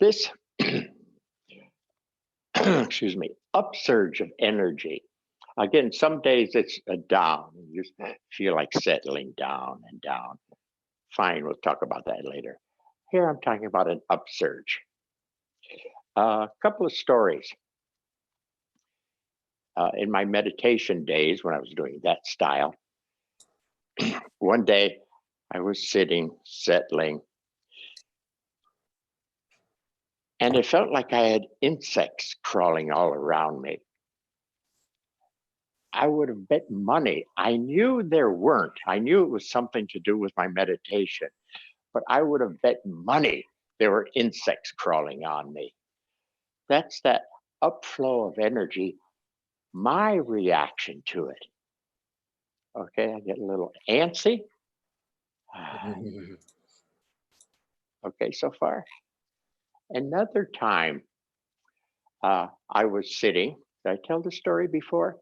This, excuse me, upsurge of energy. Again, some days it's a down. You just feel like settling down and down. Fine, we'll talk about that later. Here I'm talking about an upsurge. A couple of stories. In my meditation days, when I was doing that style, one day I was sitting, settling, and it felt like I had insects crawling all around me. I would have bet money. I knew there weren't. I knew it was something to do with my meditation, but I would have bet money there were insects crawling on me. That's that upflow of energy, my reaction to it. Okay, I get a little antsy. Okay, so far. Another time, I was sitting. Did I tell the story before?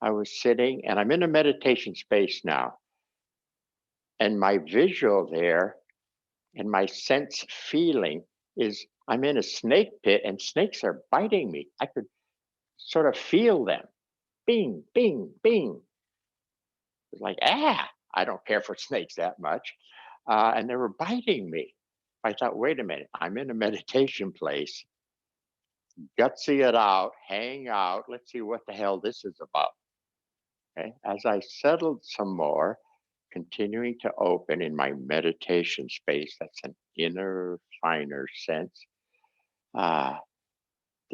I was sitting, and I'm in a meditation space now. And my visual there and my sense feeling is I'm in a snake pit and snakes are biting me. I could sort of feel them. Bing, bing, bing. It's like, I don't care for snakes that much. And they were biting me. I thought, wait a minute, I'm in a meditation place. Gutsy it out, hang out. Let's see what the hell this is about. Okay. As I settled some more, continuing to open in my meditation space, that's an inner, finer sense. The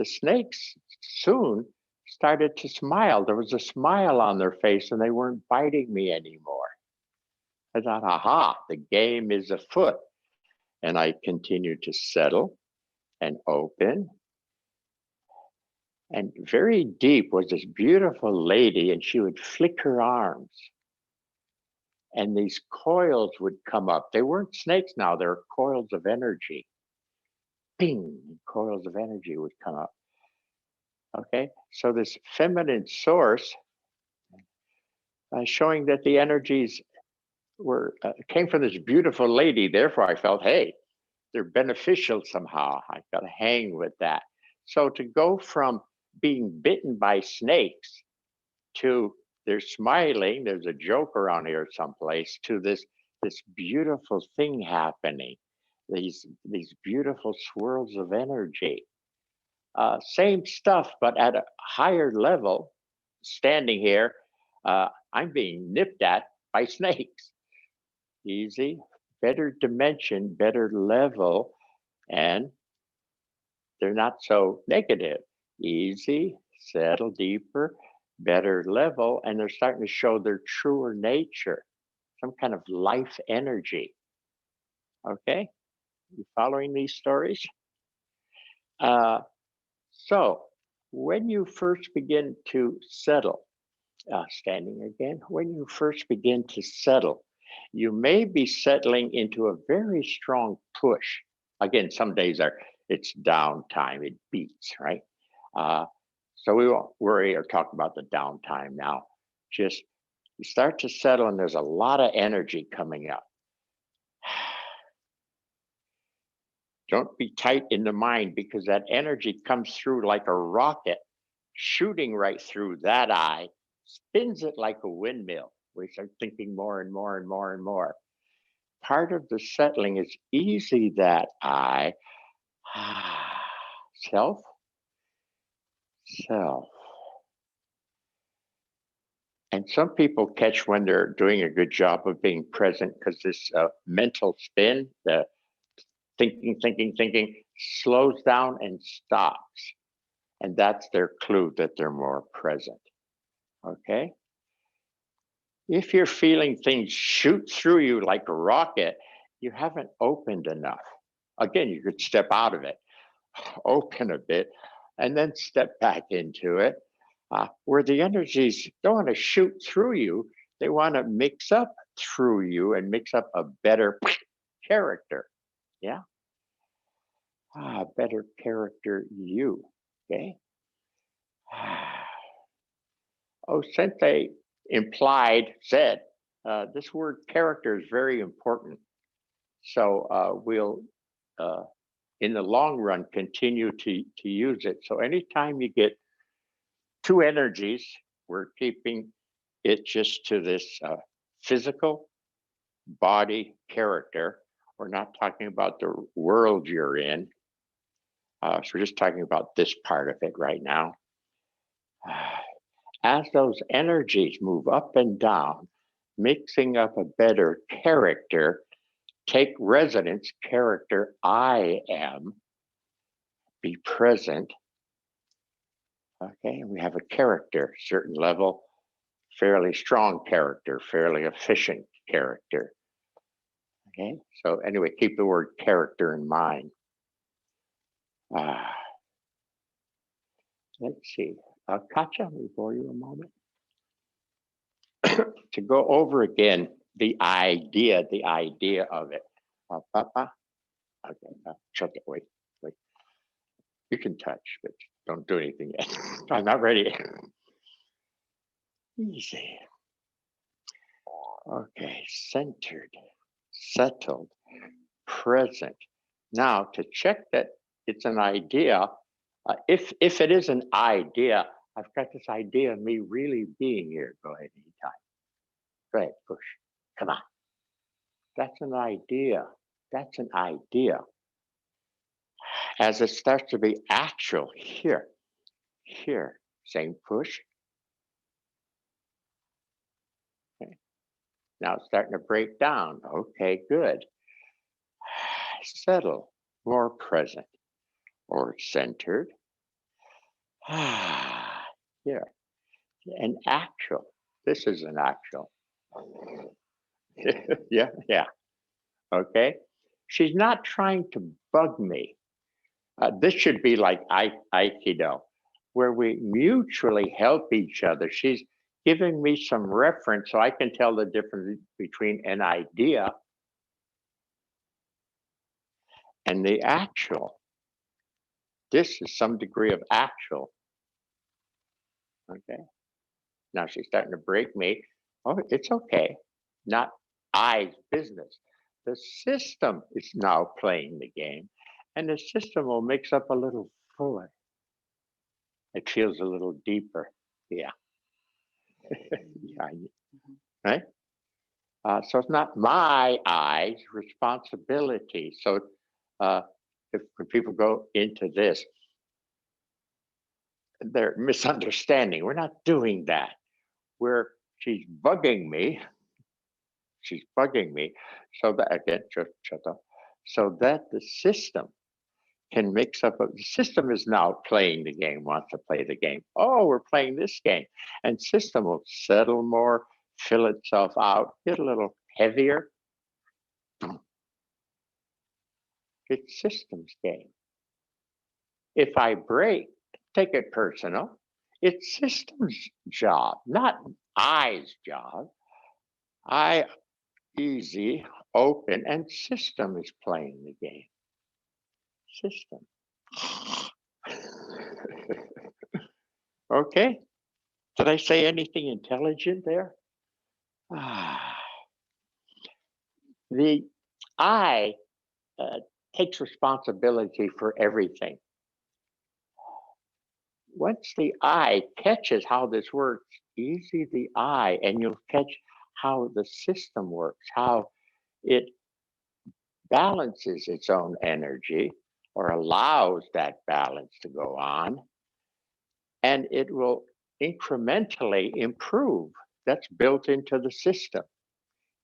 snakes soon started to smile. There was a smile on their face and they weren't biting me anymore. I thought, aha, the game is afoot. And I continued to settle and open. And very deep was this beautiful lady, and she would flick her arms. And these coils would come up. They weren't snakes now, they were coils of energy. Ping, coils of energy would come up. Okay, so this feminine source showing that the energies were came from this beautiful lady. Therefore, I felt, hey, they're beneficial somehow. I've got to hang with that. So to go from being bitten by snakes to they're smiling, there's a joke around here someplace, to this beautiful thing happening, these beautiful swirls of energy. Same stuff, but at a higher level. Standing here, I'm being nipped at by snakes. Easy, better dimension, better level, and they're not so negative. Easy, settle deeper, better level, and they're starting to show their truer nature, some kind of life energy. Okay, you following these stories? So, when you first begin to settle, standing again, when you first begin to settle, you may be settling into a very strong push. Again, some days it's downtime, it beats, right? Uh, so we won't worry or talk about the downtime now. Just you start to settle, and there's a lot of energy coming up. Don't be tight in the mind because that energy comes through like a rocket, shooting right through that eye, spins it like a windmill. We start thinking more and more and more and more. Part of the settling is easy that eye. Self, self. And some people catch when they're doing a good job of being present because this mental spin, the thinking, slows down and stops. And that's their clue that they're more present. Okay? If you're feeling things shoot through you like a rocket, you haven't opened enough. Again, you could step out of it, open a bit, and then step back into it. Where the energies don't want to shoot through you, they want to mix up through you and mix up a better character. Yeah? Better character you. Okay? Oh, Sensei said, this word character is very important. So we'll in the long run, continue to use it. So anytime you get two energies, we're keeping it just to this physical body character. We're not talking about the world you're in. So we're just talking about this part of it right now. As those energies move up and down, mixing up a better character, take resonance, character I am, be present. Okay, we have a character, certain level, fairly strong character, fairly efficient character. Okay, so anyway, keep the word character in mind. Let's see. Katja, let me bore you a moment. To go over again the idea of it. Papa? Okay, check it. Wait. You can touch, but don't do anything yet. I'm not ready. Easy. Okay, centered, settled, present. Now, to check that it's an idea, if it is an idea, I've got this idea of me really being here. Go ahead, anytime. Go ahead, push. Come on. That's an idea. That's an idea. As it starts to be actual, here, same push. Okay. Now it's starting to break down. Okay, good. Settle, more present or centered. Here, an actual. This is an actual. yeah. Okay. She's not trying to bug me. This should be like Aikido, where we mutually help each other. She's giving me some reference so I can tell the difference between an idea and the actual. This is some degree of actual. Okay. Now she's starting to break me. Oh, it's okay. Not I's business. The system is now playing the game, and the system will mix up a little fuller. It feels a little deeper. Yeah. Yeah. Right? So it's not my I's responsibility. So if when people go into this, they're misunderstanding. We're not doing that. She's bugging me. She's bugging me. So that again, shut up. So that the system can mix up. The system is now playing the game, wants to play the game. Oh, we're playing this game. And system will settle more, fill itself out, get a little heavier. It's systems game. If I break, take it personal. It's systems job, not I's job. I easy, open, and system is playing the game. System. Okay. Did I say anything intelligent there? The I takes responsibility for everything. Once the I catches how this works, easy the I, and you'll catch how the system works, how it balances its own energy or allows that balance to go on, and it will incrementally improve. That's built into the system.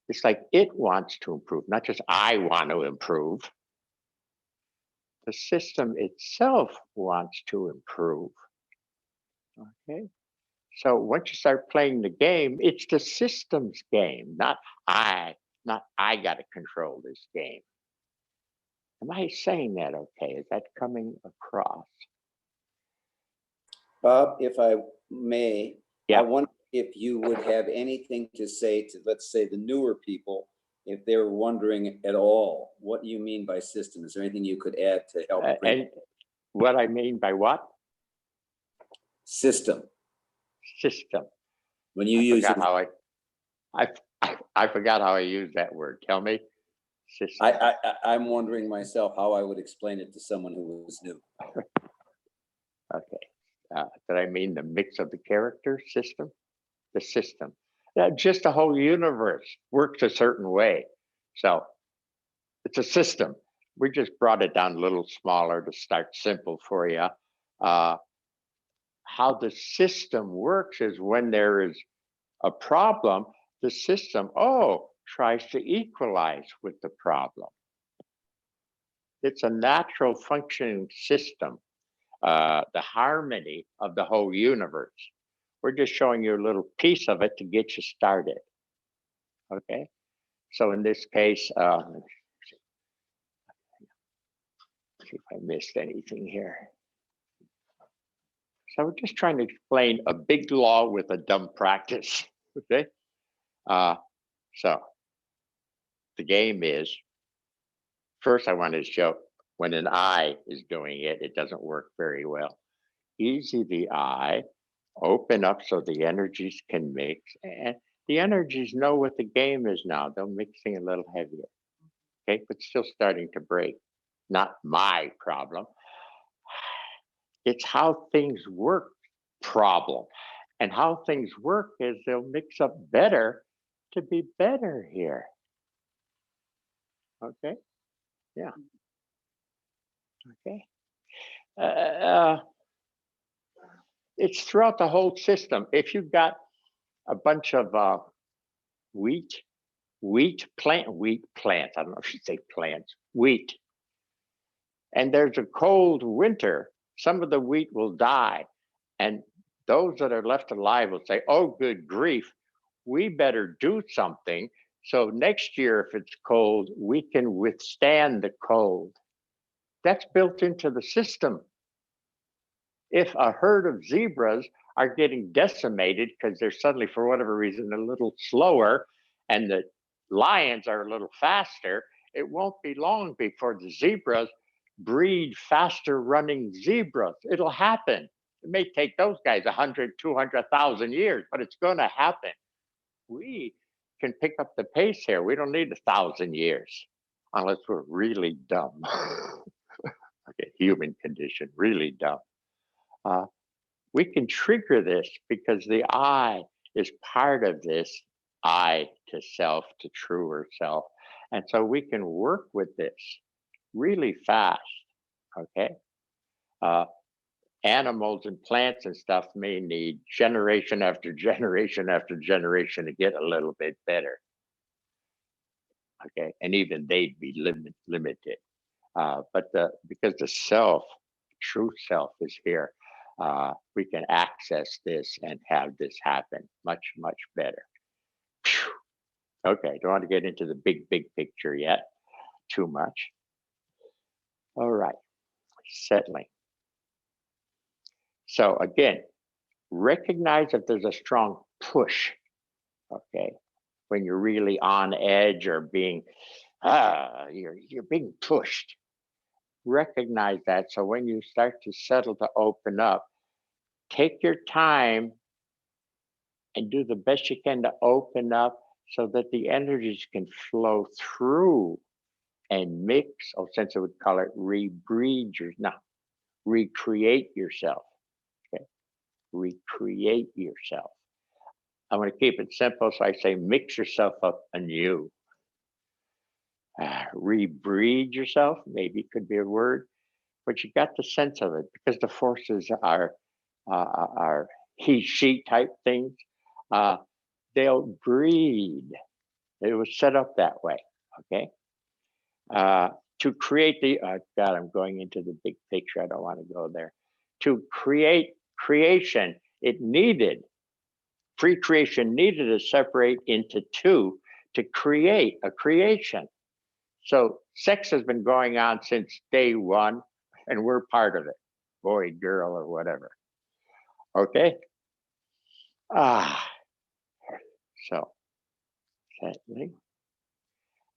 It's like it wants to improve, not just I want to improve. The system itself wants to improve. Okay. So once you start playing the game, it's the system's game, not I got to control this game. Am I saying that okay? Is that coming across? Bob, if I may, yeah. I wonder if you would have anything to say to, let's say, the newer people, if they're wondering at all, what you mean by system? Is there anything you could add to help? And what I mean by what? System. System. When you use it. I forgot how I used that word. Tell me. system. I'm wondering myself how I would explain it to someone who was new. Okay. Did I mean the mix of the character system? The system. Just the whole universe works a certain way. So it's a system. We just brought it down a little smaller to start simple for you. How the system works is when there is a problem, the system, tries to equalize with the problem. It's a natural functioning system, the harmony of the whole universe. We're just showing you a little piece of it to get you started. Okay, so in this case, let's see if I missed anything here. So we're just trying to explain a big law with a dumb practice. Okay, so the game is, first I want to show when an eye is doing it, it doesn't work very well. Easy the eye, open up so the energies can mix, and the energies know what the game is now. They're mixing a little heavier, okay, but still starting to break. Not my problem. It's how things work problem. And how things work is they'll mix up better to be better here. Okay, yeah, okay. It's throughout the whole system. If you've got a bunch of wheat plants, I don't know if you say plants, wheat, and there's a cold winter, some of the wheat will die. And those that are left alive will say, oh, good grief, we better do something. So next year, if it's cold, we can withstand the cold. That's built into the system. If a herd of zebras are getting decimated because they're suddenly, for whatever reason, a little slower, and the lions are a little faster, it won't be long before the zebras breed faster running zebras. It'll happen. It may take those guys 100, 200, 1,000 years, but it's going to happen. We can pick up the pace here. We don't need 1,000 years unless we're really dumb. Okay, human condition, really dumb. We can trigger this because the I is part of this I to self, to truer self. And so we can work with this really fast, okay? Animals and plants and stuff may need generation after generation after generation to get a little bit better. Okay, and even they'd be limited. But because the self, true self is here, we can access this and have this happen much, much better. Phew. Okay, don't want to get into the big picture yet, too much. All right, settling. So again, recognize if there's a strong push, okay? When you're really on edge or being, you're being pushed. Recognize that. So when you start to settle to open up, take your time and do the best you can to open up so that the energies can flow through and mix. Oh, since I would call it recreate yourself. Okay, recreate yourself. I'm going to keep it simple, so I say mix yourself up anew. Rebreed yourself, maybe could be a word, but you got the sense of it because the forces are he, she type things. They'll breed. It was set up that way, okay? To create the, God, I'm going into the big picture. I don't want to go there. To create creation, it needed, pre-creation needed to separate into two to create a creation. So sex has been going on since day one, and we're part of it, boy, girl, or whatever. Okay? So settling.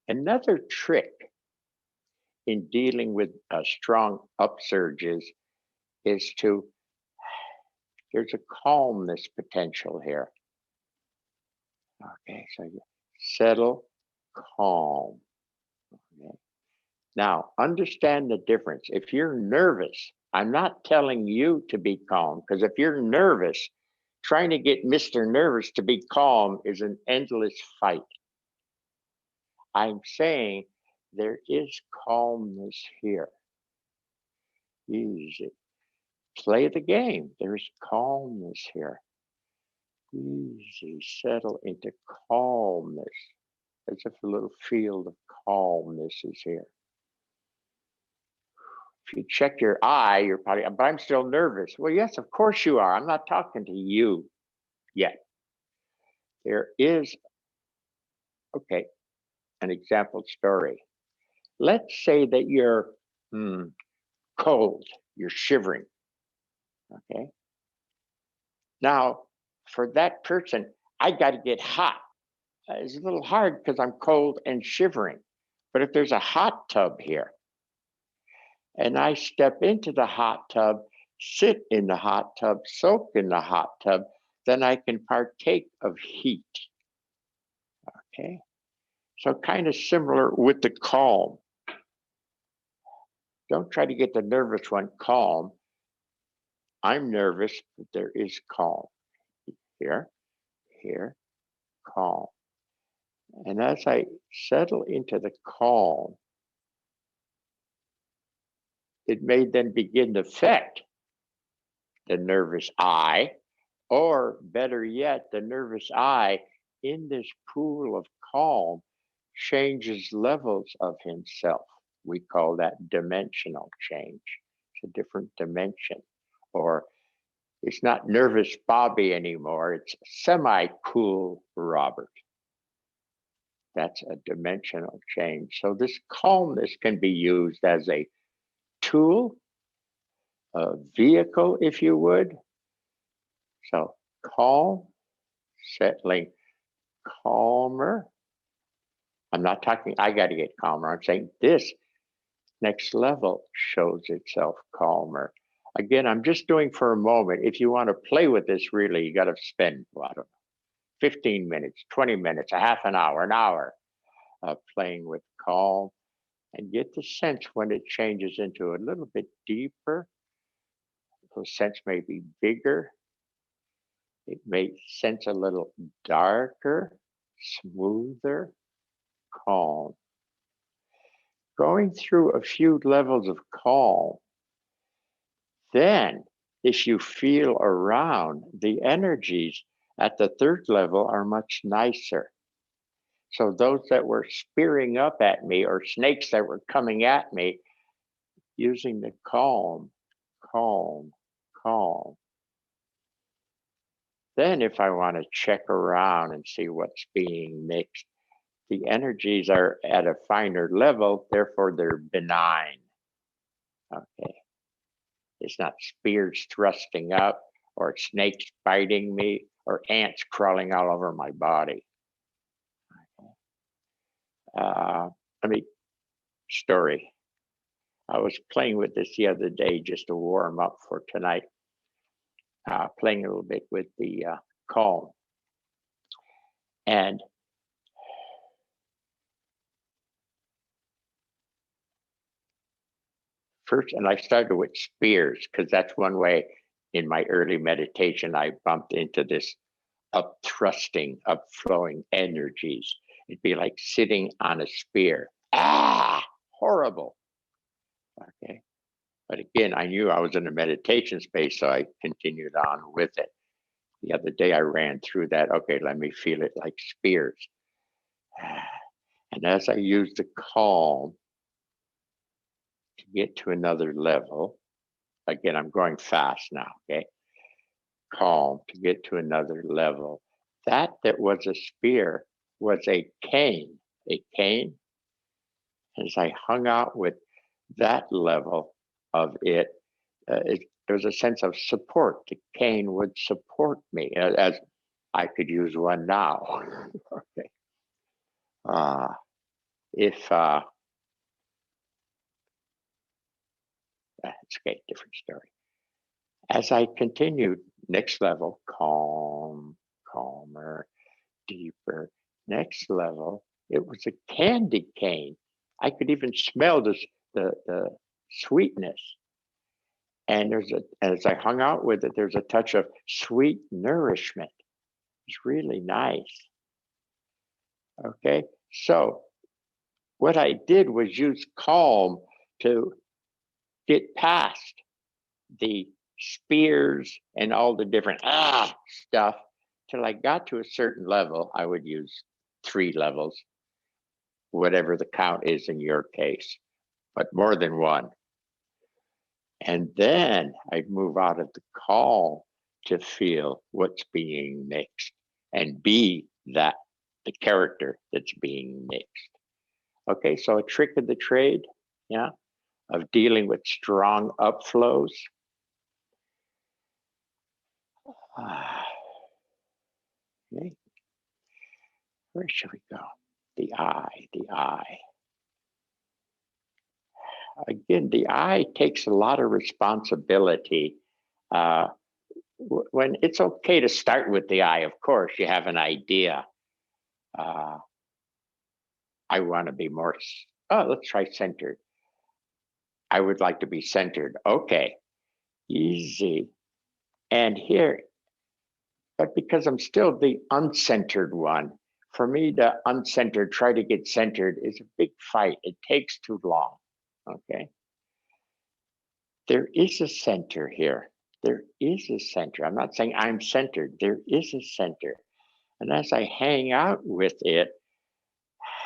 Another trick in dealing with strong upsurges is to, there's a calmness potential here. Okay, so you settle, calm. Now, understand the difference. If you're nervous, I'm not telling you to be calm, because if you're nervous, trying to get Mr. Nervous to be calm is an endless fight. I'm saying there is calmness here. Easy. Play the game. There's calmness here. Easy. Settle into calmness, as if a little field of calmness is here. If you check your eye, you're probably, but I'm still nervous. Well, yes, of course you are. I'm not talking to you yet. There is, okay, an example story. Let's say that you're cold, you're shivering, okay? Now, for that person, I got to get hot. It's a little hard because I'm cold and shivering. But if there's a hot tub here, and I step into the hot tub, sit in the hot tub, soak in the hot tub, then I can partake of heat. Okay, so kind of similar with the calm. Don't try to get the nervous one calm. I'm nervous, but there is calm. Here, here, calm. And as I settle into the calm, it may then begin to affect the nervous eye, or better yet, the nervous eye in this pool of calm changes levels of himself. We call that dimensional change. It's a different dimension. Or it's not nervous Bobby anymore, it's semi-cool Robert. That's a dimensional change. So this calmness can be used as a tool, a vehicle, if you would. So calm, settling, calmer. I'm not talking, I got to get calmer. I'm saying this next level shows itself calmer. Again, I'm just doing for a moment. If you want to play with this, really, you got to spend, well, I don't know, 15 minutes, 20 minutes, a half an hour playing with calm, and get the sense when it changes into a little bit deeper. The sense may be bigger. It may sense a little darker, smoother, calm. Going through a few levels of calm, then if you feel around, the energies at the third level are much nicer. So those that were spearing up at me, or snakes that were coming at me, using the calm, calm, calm. Then if I want to check around and see what's being mixed, the energies are at a finer level, therefore they're benign. Okay. It's not spears thrusting up, or snakes biting me, or ants crawling all over my body. Story. I was playing with this the other day just to warm up for tonight, playing a little bit with the calm. And first, and I started with spears, because that's one way in my early meditation I bumped into this upthrusting, upflowing energies. It'd be like sitting on a spear. Ah, horrible. Okay. But again, I knew I was in a meditation space, so I continued on with it. The other day I ran through that. Okay, let me feel it like spears. And as I used the calm to get to another level, again, I'm going fast now, okay? Calm to get to another level. That was a spear was a cane. A cane. As I hung out with that level of it, there was a sense of support. The cane would support me, as I could use one now. Okay. It's a different story. As I continued, next level, calm, calmer, deeper. Next level, it was a candy cane. I could even smell the sweetness. And as I hung out with it, there's a touch of sweet nourishment. It's really nice. Okay, so what I did was use calm to get past the spears and all the different stuff till I got to a certain level. I would use 3 levels, whatever the count is in your case, but more than one. And then I'd move out of the calm to feel what's being mixed and be that the character that's being mixed. Okay, so a trick of the trade, yeah, of dealing with strong upflows. Okay, where should we go? The eye, the eye. Again, the eye takes a lot of responsibility. When it's okay to start with the eye, of course, you have an idea. I want to be more, let's try centered. I would like to be centered. Okay, easy. And here, but because I'm still the uncentered one, for me to uncentered, try to get centered is a big fight. It takes too long, okay? There is a center here. There is a center. I'm not saying I'm centered. There is a center. And as I hang out with it,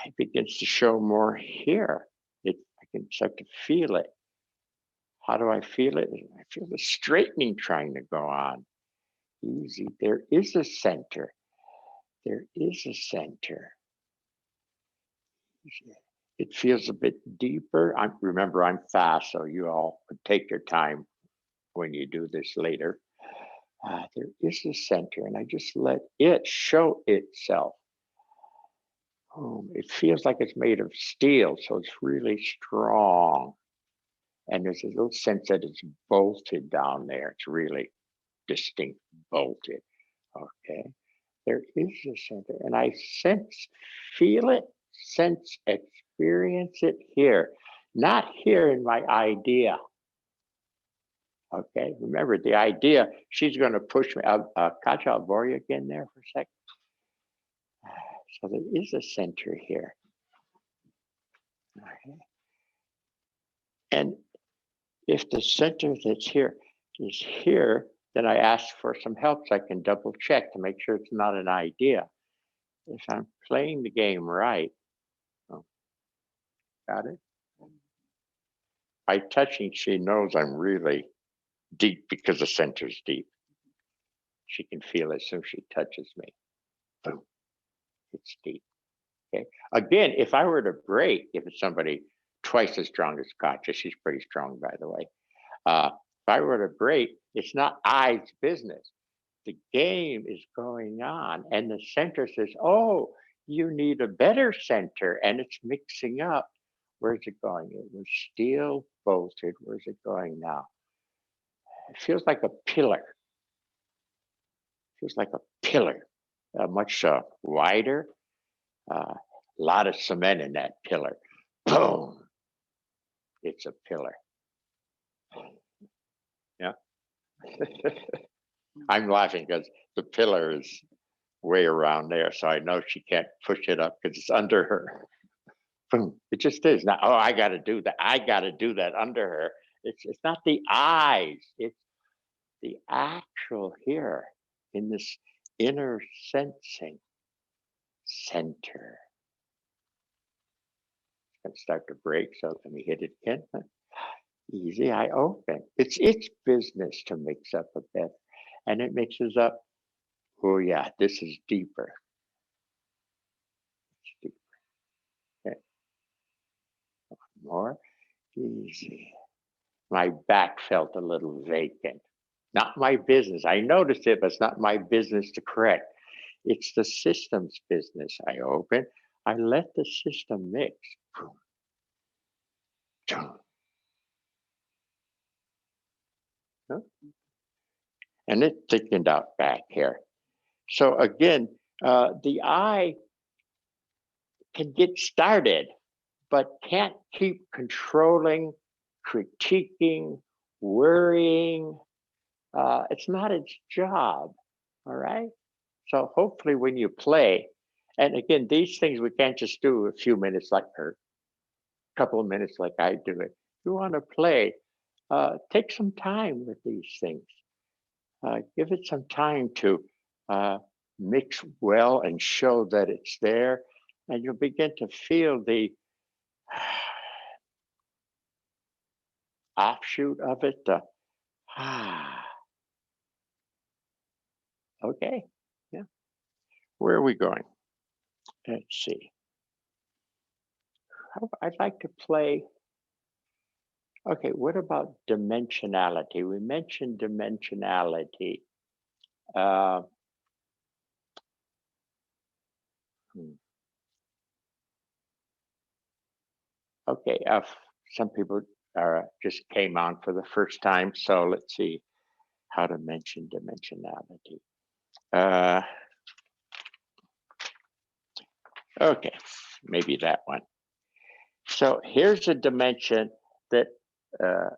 it begins to show more here. I can start to feel it. How do I feel it? I feel the straightening trying to go on. Easy. There is a center. There is a center. It feels a bit deeper. Remember, I'm fast, so you all take your time when you do this later. There is a center, and I just let it show itself. It feels like it's made of steel, so it's really strong. And there's a little sense that it's bolted down there. It's really distinct, bolted. Okay. There is a center, and I sense, feel it, sense, experience it here, not here in my idea. Okay, remember the idea, she's going to push me. Katja, I'll bore you again there for a second. So there is a center here. Okay. And if the center that's here is here, then I ask for some help so I can double check to make sure it's not an idea. If I'm playing the game right, got it? By touching, she knows I'm really deep because the center's deep. She can feel it as soon as she touches me. Boom, it's deep. Okay. Again, if I were to break, if it's somebody twice as strong as Katja, she's pretty strong, by the way. If I were to break, it's not I's business. The game is going on, and the center says, "Oh, you need a better center," and it's mixing up. Where's it going? It was steel bolted. Where's it going now? It feels like a pillar. Feels like a pillar, much wider. A lot of cement in that pillar. Boom! It's a pillar. Yeah. I'm laughing because the pillar is way around there, so I know she can't push it up because it's under her. Boom! It just is now. Oh, I got to do that. I got to do that under her. It's not the eyes. It's the actual here in this inner sensing center. It's going to start to break, so let me hit it again. Easy, I open. It's its business to mix up a bit, and it mixes up. Oh yeah, this is deeper. It's deeper. Okay. More easy. My back felt a little vacant. Not my business. I noticed it, but it's not my business to correct. It's the system's business. I open. I let the system mix. And it thickened out back here. So again, the eye can get started, but can't keep controlling, critiquing, worrying. It's not its job. All right. So hopefully, when you play, and again, these things we can't just do a few minutes like her, a couple of minutes like I do it. If you want to play, take some time with these things. Give it some time to mix well and show that it's there, and you'll begin to feel the offshoot of it. Okay, yeah. Where are we going? Let's see. I'd like to play. Okay, what about dimensionality? We mentioned dimensionality. Uh, hmm, okay, some people just came on for the first time, so let's see how to mention dimensionality. Uh, okay, maybe that one. So here's a dimension that uh,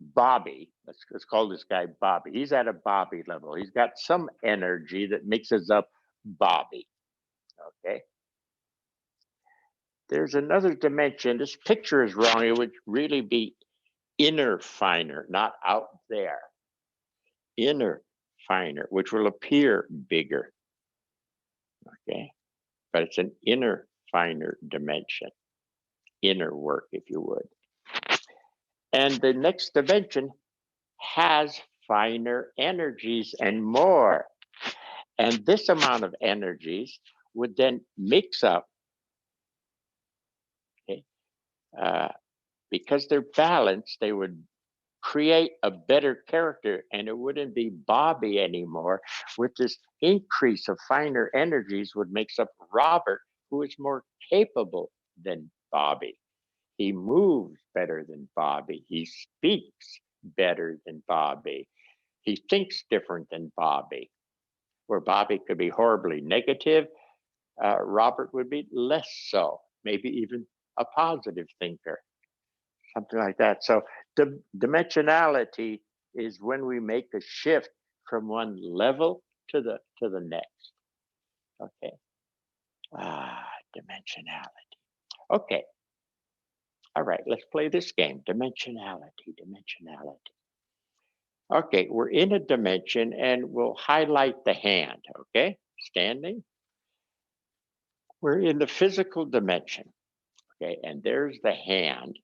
Bobby, let's call this guy Bobby. He's at a Bobby level. He's got some energy that mixes up Bobby. Okay. There's another dimension. This picture is wrong. It would really be inner finer, not out there. Inner finer, which will appear bigger. Okay. But it's an inner finer dimension. Inner work, if you would. And the next dimension has finer energies and more. And this amount of energies would then mix up, okay, because they're balanced, they would create a better character, and it wouldn't be Bobby anymore. With this increase of finer energies would mix up Robert, who is more capable than Bobby. He moves better than Bobby. He speaks better than Bobby. He thinks different than Bobby. Where Bobby could be horribly negative, Robert would be less so, maybe even a positive thinker, something like that. So the dimensionality is when we make a shift from one level to the next. Okay. Dimensionality. Okay. All right, let's play this game. Dimensionality, dimensionality. Okay, we're in a dimension and we'll highlight the hand, okay? Standing. We're in the physical dimension, okay? And there's the hand.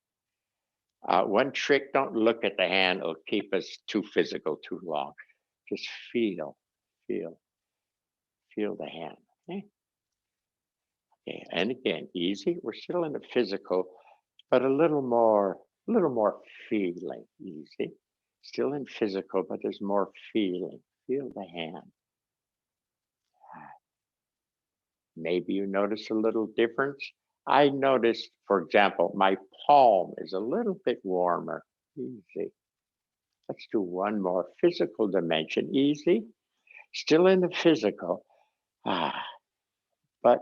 One trick, don't look at the hand, it'll keep us too physical too long. Just feel, feel, feel the hand, okay? Okay, and again, easy. We're still in the physical, but a little more feeling, easy. Still in physical, but there's more feeling. Feel the hand. Maybe you notice a little difference. I noticed, for example, my palm is a little bit warmer. Easy. Let's do one more physical dimension. Easy. Still in the physical. But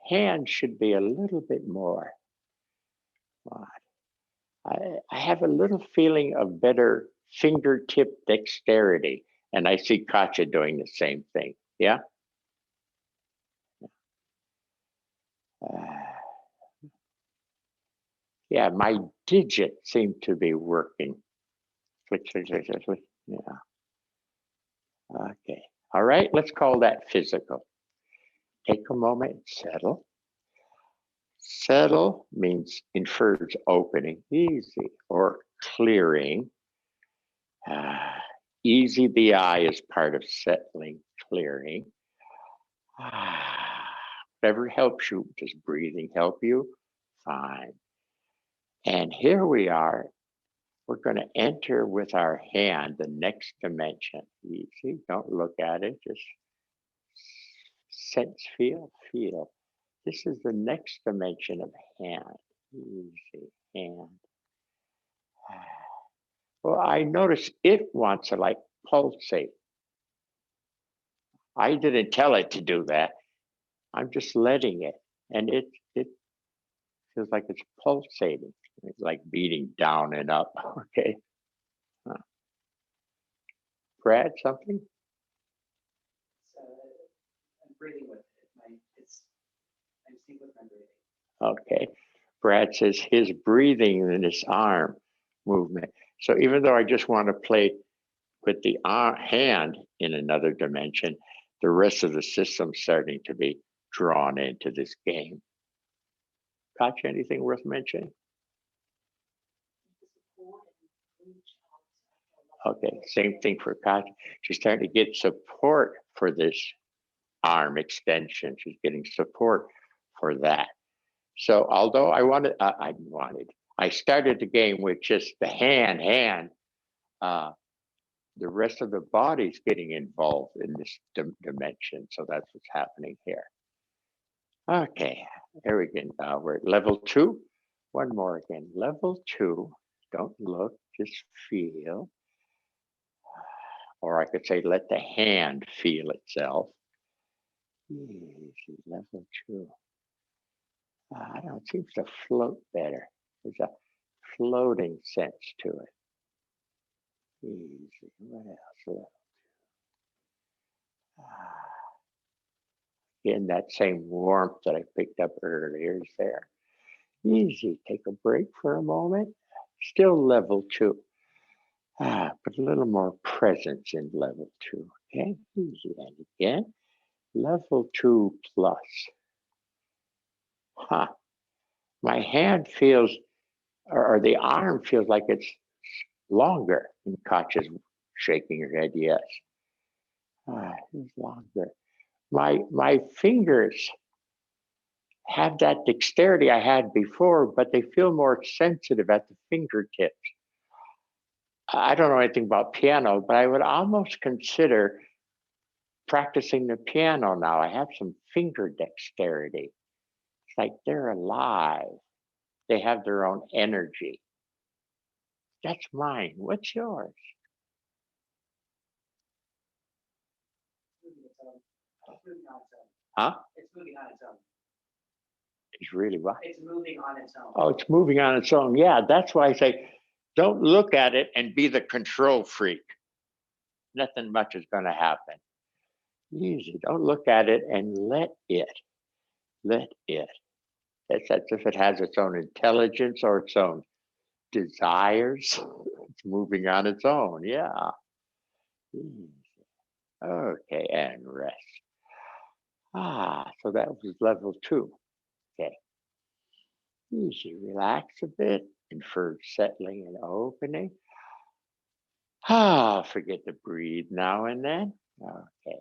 hand should be a little bit more. I have a little feeling of better fingertip dexterity. And I see Katja doing the same thing. Yeah. Yeah, my digits seem to be working. Click, click, click, click, click. Yeah. Okay. All right, let's call that physical. Take a moment, settle. Settle means infers opening, easy, or clearing. Easy the eye is part of settling, clearing. Whatever helps you, does breathing help you? Fine. And here we are. We're going to enter with our hand the next dimension. Easy. Don't look at it. Just sense, feel, feel. This is the next dimension of hand. Easy. Hand. Well, I notice it wants to like pulsate. I didn't tell it to do that. I'm just letting it, and it feels like it's pulsating. It's like beating down and up. Okay. Huh. Brad, something? So I'm breathing with it. I'm sync with my breathing. Okay. Brad says his breathing in his arm movement. So even though I just want to play with the hand in another dimension, the rest of the system's starting to be drawn into this game. Katya, anything worth mentioning? Okay, same thing for Katya. She's starting to get support for this arm extension. She's getting support for that. So although I started the game with just the hand, the rest of the body's getting involved in this dimension. So that's what's happening here. Okay, there we go. We're at level 2. One more again. Level 2. Don't look, just feel. Or I could say let the hand feel itself. Easy, level 2. I don't know, it seems to float better. There's a floating sense to it. Easy, what else? Level 2. Again, that same warmth that I picked up earlier is there. Easy, take a break for a moment. Still level 2. But a little more presence in level 2. Okay, easy. And again, level 2 plus. My hand feels, or the arm feels like it's longer. And Katya's shaking her head, yes. It's longer. My fingers have that dexterity I had before, but they feel more sensitive at the fingertips. I don't know anything about piano, but I would almost consider practicing the piano now. I have some finger dexterity. It's like they're alive. They have their own energy. That's mine. What's yours? It's moving on its own. Huh? It's moving on its own. It's really what? It's moving on its own. Oh, it's moving on its own. Yeah, that's why I say, don't look at it and be the control freak. Nothing much is going to happen. Easy. Don't look at it and let it. Let it. It's as if it has its own intelligence or its own desires. It's moving on its own. Yeah. Easy. Okay, and rest. So that was level 2. Okay. Easy. Relax a bit. Inferred settling and opening. Forget to breathe now and then. Okay.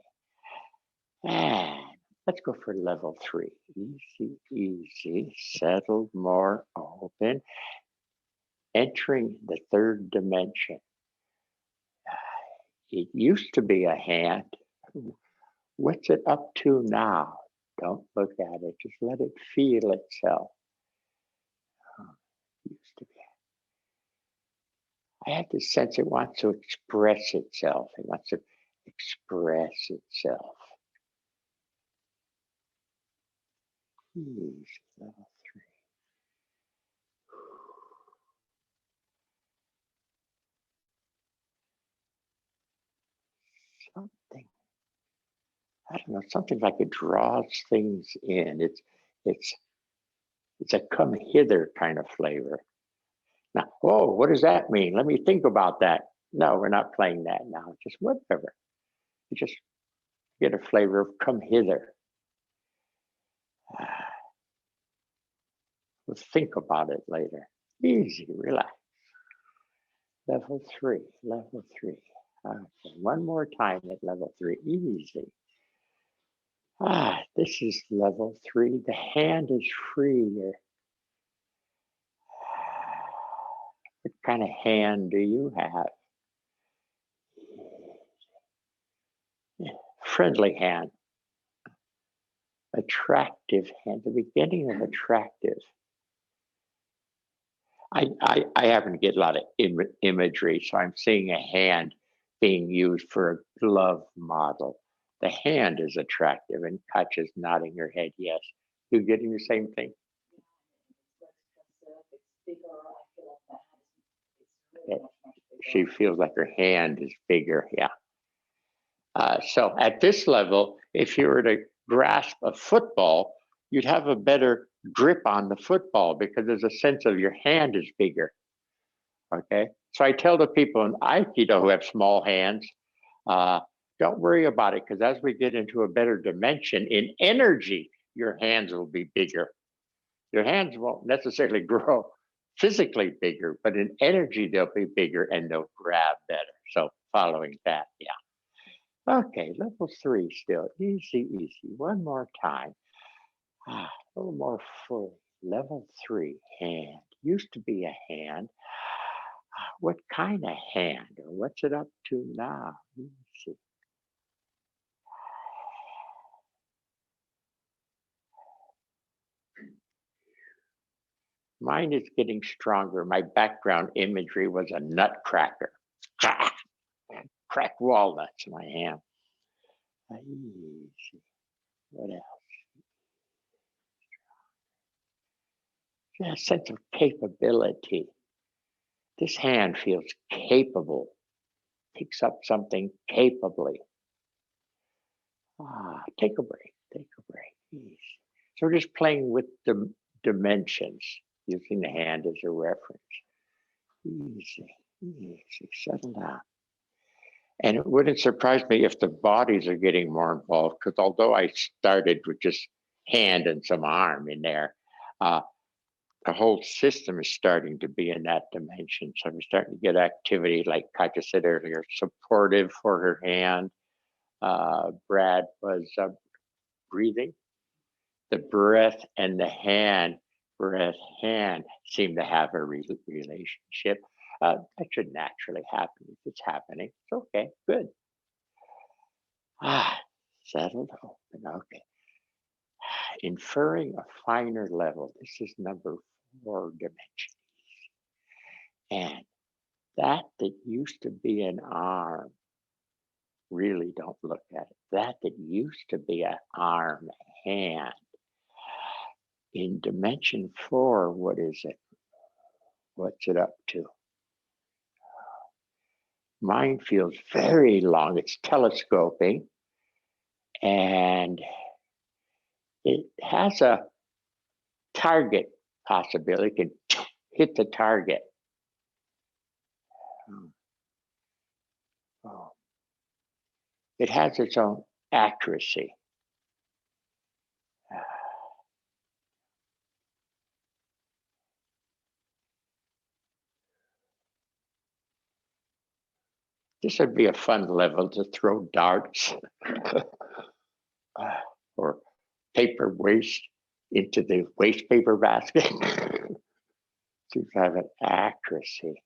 And let's go for level 3. Easy, easy, settled, more open. Entering the 3rd dimension. It used to be a hand. What's it up to now? Don't look at it. Just let it feel itself. It used to be. I have the sense it wants to express itself. It wants to express itself. Easy, level 3. Something, I don't know, something like it draws things in. It's a come hither kind of flavor. Now, oh, what does that mean? Let me think about that. No, we're not playing that now. Just whatever. You just get a flavor of come hither. We'll think about it later. Easy, relax. Level 3, level 3. Okay, one more time at level 3. Easy. This is level 3. The hand is free here. What kind of hand do you have? Friendly hand. Attractive hand. The beginning of attractive. I happen to get a lot of imagery, so I'm seeing a hand being used for a glove model The hand is attractive, and Katya's nodding her head yes. You getting the same thing? She feels like her hand is bigger, yeah. So at this level, if you were to grasp a football, you'd have a better grip on the football because there's a sense of your hand is bigger. Okay, so I tell the people in Aikido who have small hands, don't worry about it because as we get into a better dimension in energy, your hands will be bigger. Your hands won't necessarily grow physically bigger, but in energy, they'll be bigger and they'll grab better. So following that, yeah. Okay, level 3 still, easy, easy. One more time. A little more fully. Level 3, hand. Used to be a hand. What kind of hand or what's it up to now? Let me see. Mine is getting stronger. My background imagery was a nutcracker. Crack walnuts in my hand. Easy. What else? A sense of capability. This hand feels capable, picks up something capably. Take a break, take a break. Easy. So we're just playing with the dimensions, using the hand as a reference. Easy, easy, settle down. And it wouldn't surprise me if the bodies are getting more involved, because although I started with just hand and some arm in there, the whole system is starting to be in that dimension. So we're starting to get activity, like Katya said earlier, supportive for her hand. Brad was breathing. The breath and the hand, breath, hand seem to have a relationship. That should naturally happen. If it's happening, it's okay, good. Settled open, okay. Inferring a finer level. This is number 4 dimension. And that used to be an arm, really don't look at it. That used to be an arm, hand. In dimension 4, what is it? What's it up to? Mine feels very long. It's telescoping. And it has a target possibility. It can hit the target. Oh. It has its own accuracy. This would be a fun level to throw darts or paper waste into the waste paper basket. Seems to have an accuracy.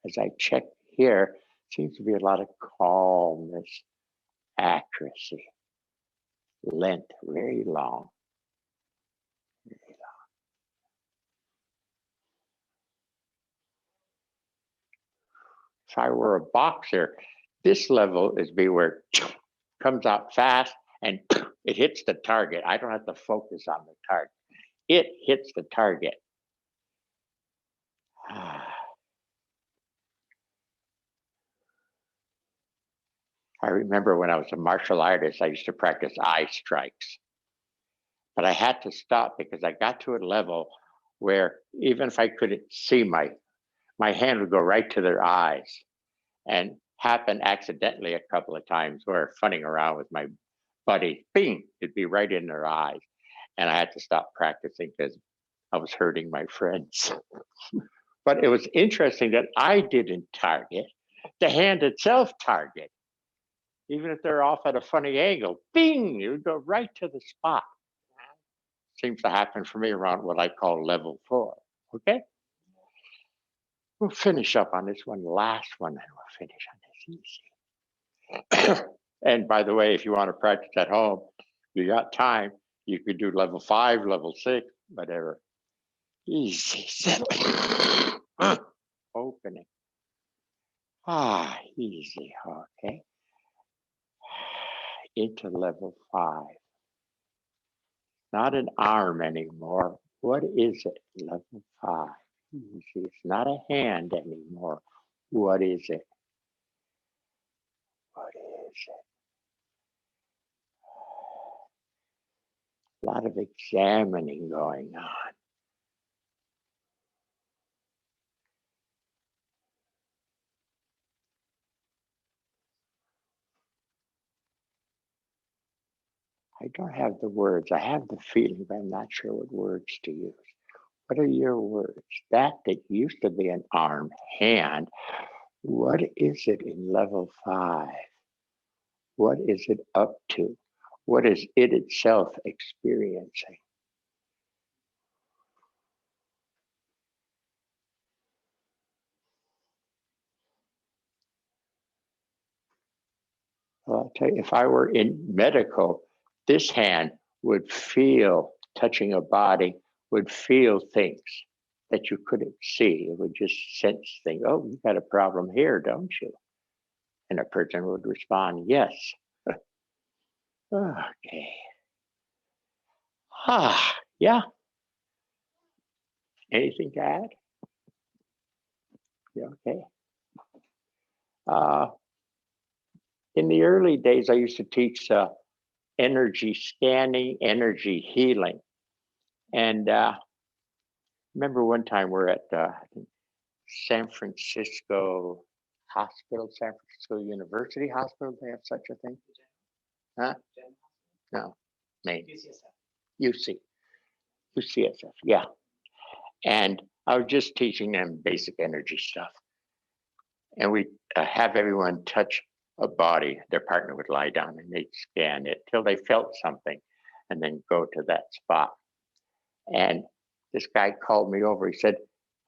As I check here, seems to be a lot of calmness, accuracy, length, very long. Very long. If I were a boxer, this level is be where it comes out fast and it hits the target. I don't have to focus on the target. It hits the target. I remember when I was a martial artist, I used to practice eye strikes. But I had to stop because I got to a level where even if I couldn't see, my hand would go right to their eyes, and happened accidentally a couple of times where funning around with my buddy, bing, it'd be right in their eyes. And I had to stop practicing because I was hurting my friends. But it was interesting that I didn't target, the hand itself target. Even if they're off at a funny angle, bing, you go right to the spot. Seems to happen for me around what I call level 4. Okay? We'll finish up on this one, last one, and we'll finish on this easy. And by the way, if you want to practice at home, you got time, you could do level 5, level 6, whatever. Easy, settling. Opening. Easy. Okay. Into level 5. Not an arm anymore. What is it? Level 5. Easy. It's not a hand anymore. What is it? What is it? A lot of examining going on. I don't have the words. I have the feeling, but I'm not sure what words to use. What are your words? That used to be an arm, hand. What is it in level 5? What is it up to? What is it itself experiencing? Well, I'll tell you, if I were in medical, this hand would feel, touching a body, would feel things that you couldn't see. It would just sense things. Oh, you got a problem here, don't you? And a person would respond, yes. Okay. Yeah. Anything to add? Yeah, okay. In the early days, I used to teach energy scanning, energy healing. And remember one time we're at San Francisco Hospital, San Francisco University Hospital. They have such a thing? Huh? No, Maine. UCSF, yeah. And I was just teaching them basic energy stuff. And we have everyone touch a body. Their partner would lie down and they'd scan it till they felt something and then go to that spot. And this guy called me over. He said,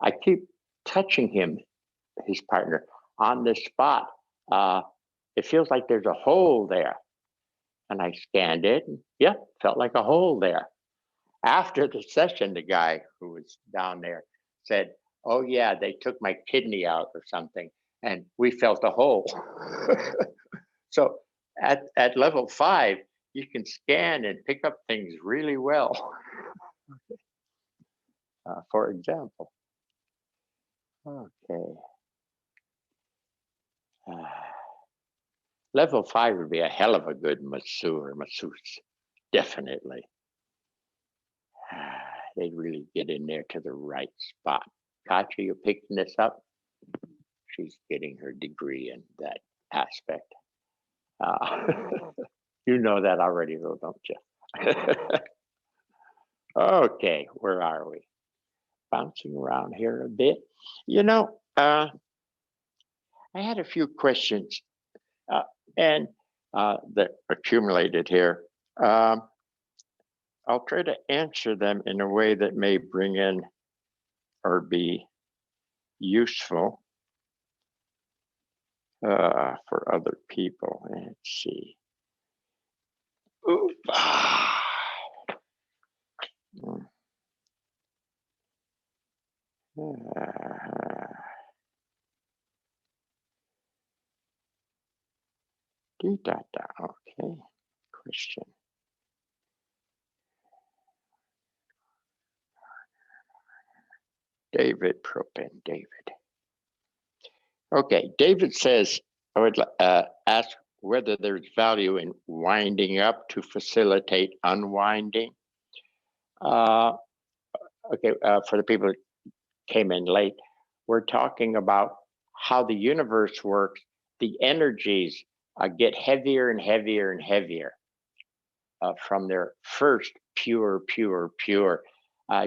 I keep touching him, his partner, on this spot. It feels like there's a hole there. And I scanned it. And, yeah, felt like a hole there. After the session, the guy who was down there said, oh, yeah, they took my kidney out or something. And we felt a hole. So at level 5, you can scan and pick up things really well. For example. Okay. Level 5 would be a hell of a good masseuse, definitely. They'd really get in there to the right spot. Katya, you picking this up? She's getting her degree in that aspect. You know that already, though, don't you? Okay, where are we? Bouncing around here a bit. You know, I had a few questions and that accumulated here. I'll try to answer them in a way that may bring in or be useful for other people. Let's see. Oop. Okay, question. David Propin, David. Okay, David says, I would ask whether there's value in winding up to facilitate unwinding. Okay, for the people that came in late, we're talking about how the universe works. The energies get heavier and heavier and heavier from their first pure,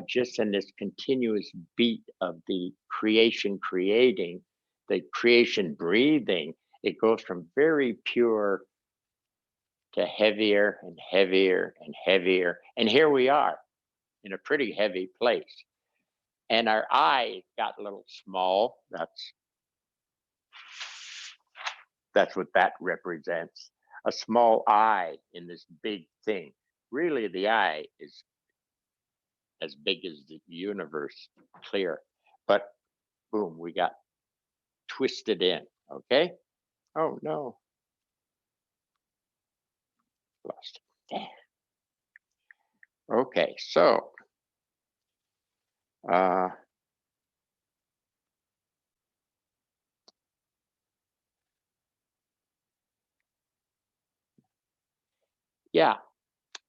just in this continuous beat of the creation creating, the creation breathing. It goes from very pure to heavier and heavier and heavier. And here we are in a pretty heavy place. And our eye got a little small. That's what that represents. A small eye in this big thing. Really, the eye is as big as the universe, clear. But boom, we got twisted in. Okay. Oh no. Lost it. Damn. Okay, so uh yeah.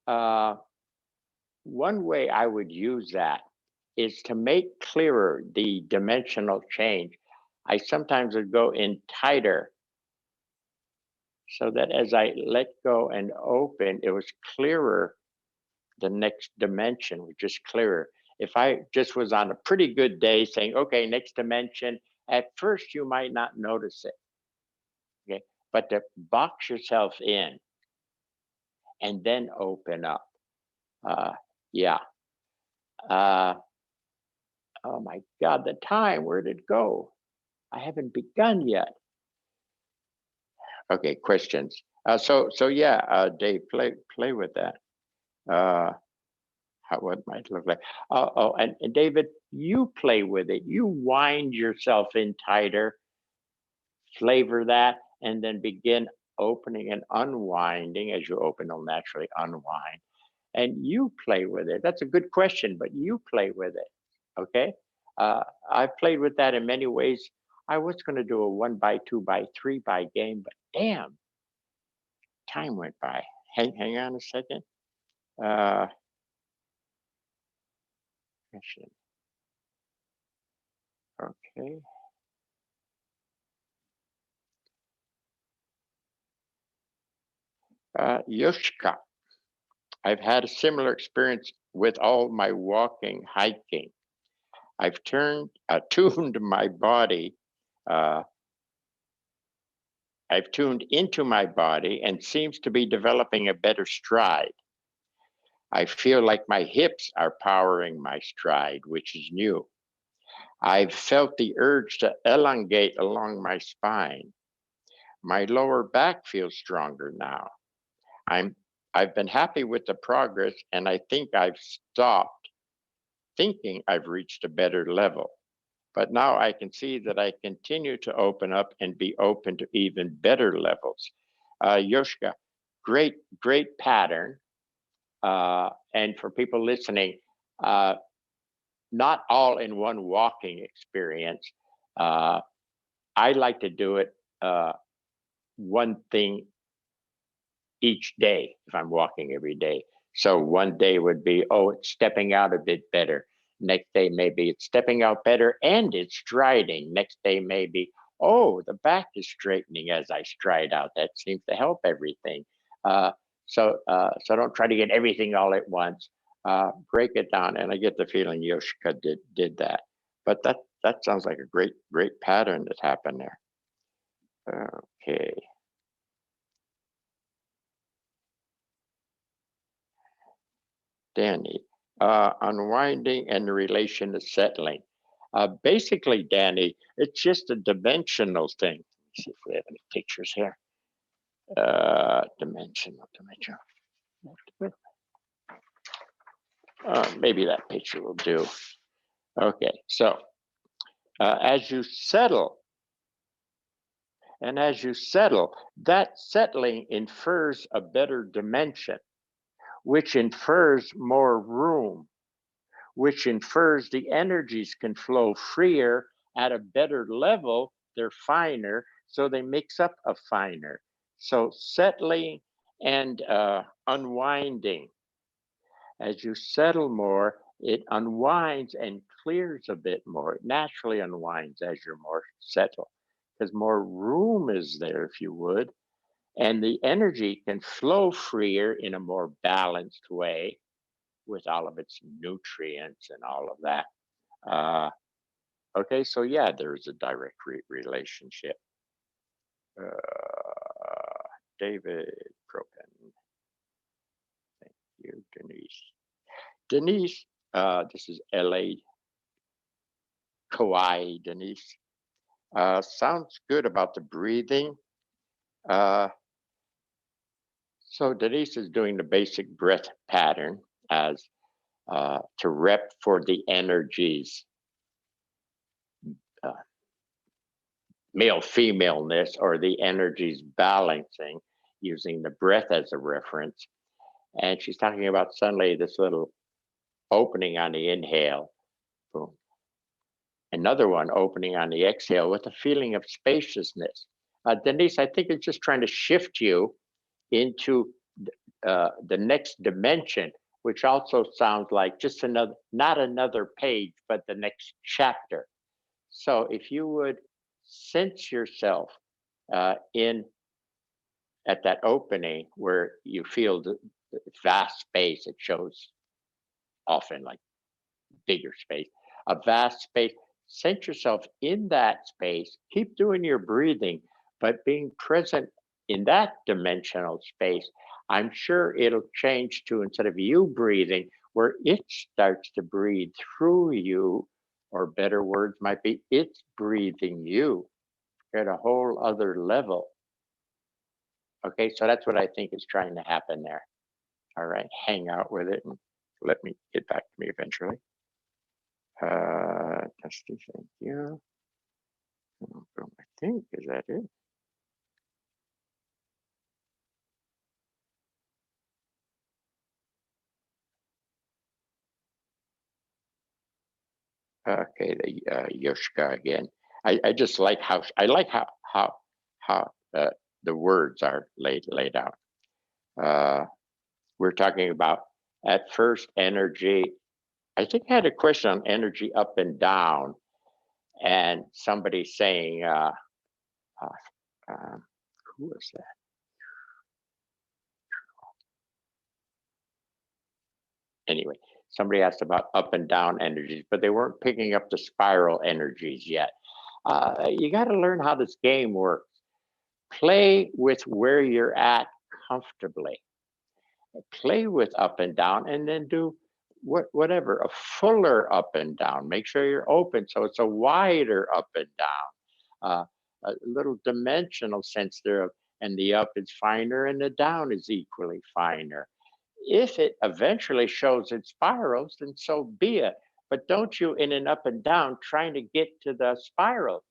Uh one way I would use that is to make clearer the dimensional change. I sometimes would go in tighter so that as I let go and open, it was clearer. The next dimension was just clearer. If I just was on a pretty good day saying, okay, next dimension, at first you might not notice it. Okay. But to box yourself in and then open up. Uh, yeah. Uh, oh my God, the time, where did it go? I haven't begun yet. Okay, questions. So yeah, Dave, play with that. Uh, how what might look like. Oh, and David, you play with it. You wind yourself in tighter, flavor that, and then begin opening and unwinding. As you open, it'll naturally unwind. And you play with it. That's a good question, but you play with it. Okay. I've played with that in many ways. I was going to do a 1 by 2 by 3 by game, but damn, time went by. Hang on a second. Uh, question. Okay. Yoshka, I've had a similar experience with all my walking, hiking. I've tuned my body. Uh, I've tuned into my body and seems to be developing a better stride. I feel like my hips are powering my stride, which is new. I've felt the urge to elongate along my spine. My lower back feels stronger now. I'm I've been happy with the progress and I think I've stopped thinking I've reached a better level. But now I can see that I continue to open up and be open to even better levels. Yoshka, great pattern. And for people listening, uh, not all in one walking experience. Uh, I like to do it one thing each day if I'm walking every day. So one day would be, oh, it's stepping out a bit better. Next day, maybe it's stepping out better and it's striding. Next day, maybe, oh, the back is straightening as I stride out. That seems to help everything. So don't try to get everything all at once. Break it down, and I get the feeling Yoshika did that. But that sounds like a great pattern that happened there. Okay. Danny, unwinding and the relation to settling. Basically, Danny, it's just a dimensional thing. Let's see if we have any pictures here. Dimensional. Maybe that picture will do. Okay, so as you settle, that settling infers a better dimension, which infers more room, which infers the energies can flow freer at a better level. They're finer, so they mix up a finer. So settling and unwinding. As you settle more, it unwinds and clears a bit more. It naturally unwinds as you're more settled because more room is there, if you would, and the energy can flow freer in a more balanced way with all of its nutrients and all of that. Uh, okay, so yeah, there's a direct relationship. David Propin, thank you, Denise. Denise, this is LA Kauai, Denise. Sounds good about the breathing. Uh, so Denise is doing the basic breath pattern as to rep for the energies, uh, male femaleness or the energies balancing, using the breath as a reference. And she's talking about suddenly this little opening on the inhale, boom. Another one opening on the exhale with a feeling of spaciousness. Denise, I think it's just trying to shift you into the next dimension, which also sounds like just another, not another page, but the next chapter. So if you would sense yourself in at that opening where you feel the vast space, it shows often like bigger space, a vast space. Sense yourself in that space. Keep doing your breathing, but being present in that dimensional space, I'm sure it'll change to, instead of you breathing, where it starts to breathe through you, or better words might be, it's breathing you at a whole other level. Okay, so that's what I think is trying to happen there. All right, hang out with it and let me get back to me eventually. Dusty, thank you. I think, is that it? Okay, the Yoshka again. I just like how the words are laid out. We're talking about at first energy. I think I had a question on energy up and down, and somebody saying, who was that? Anyway, somebody asked about up and down energies, but they weren't picking up the spiral energies yet. You got to learn how this game works. Play with where you're at comfortably. Play with up and down, and then do whatever, a fuller up and down. Make sure you're open so it's a wider up and down, a little dimensional sense there, and the up is finer and the down is equally finer. If it eventually shows it spirals, then so be it. But don't you, in an up and down, trying to get to the spiral.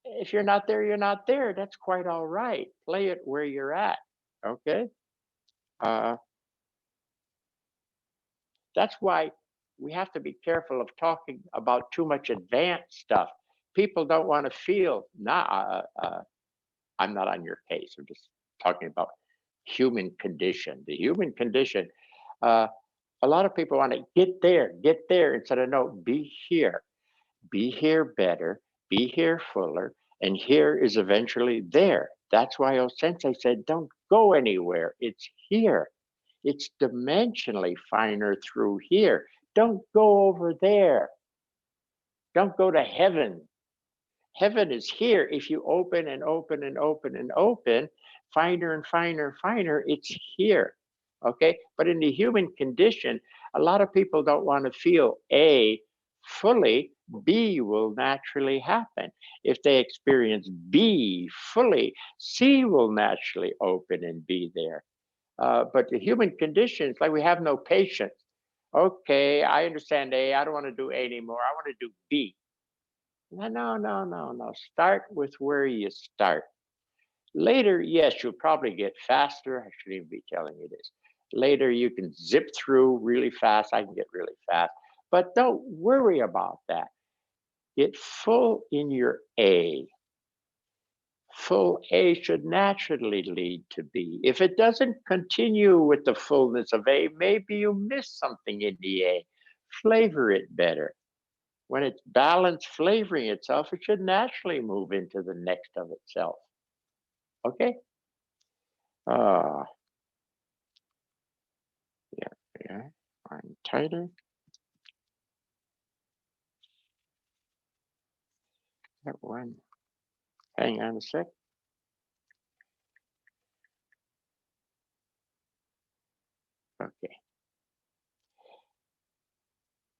If you're not there, you're not there. That's quite all right. Play it where you're at. Okay. That's why we have to be careful of talking about too much advanced stuff. People don't want to feel, I'm not on your case. I'm just talking about human condition. The human condition, a lot of people want to get there instead of no, be here better, be here fuller, and here is eventually there. That's why O-Sensei said, don't go anywhere. It's here. It's dimensionally finer through here. Don't go over there. Don't go to heaven. Heaven is here. If you open and open and open and open, finer and finer and finer, it's here. Okay. But in the human condition, a lot of people don't want to feel A fully, B will naturally happen. If they experience B fully, C will naturally open and be there. But the human condition, it's like we have no patience. Okay, I understand A. I don't want to do A anymore. I want to do B. No. Start with where you start. Later, yes, you'll probably get faster. I shouldn't even be telling you this. Later, you can zip through really fast. I can get really fast. But don't worry about that. Get full in your A. Full A should naturally lead to B. If it doesn't continue with the fullness of A, maybe you miss something in the A. Flavor it better. When it's balanced flavoring itself, it should naturally move into the next of itself. Okay? Yeah. I'm tighter. That one. Hang on a sec. Okay.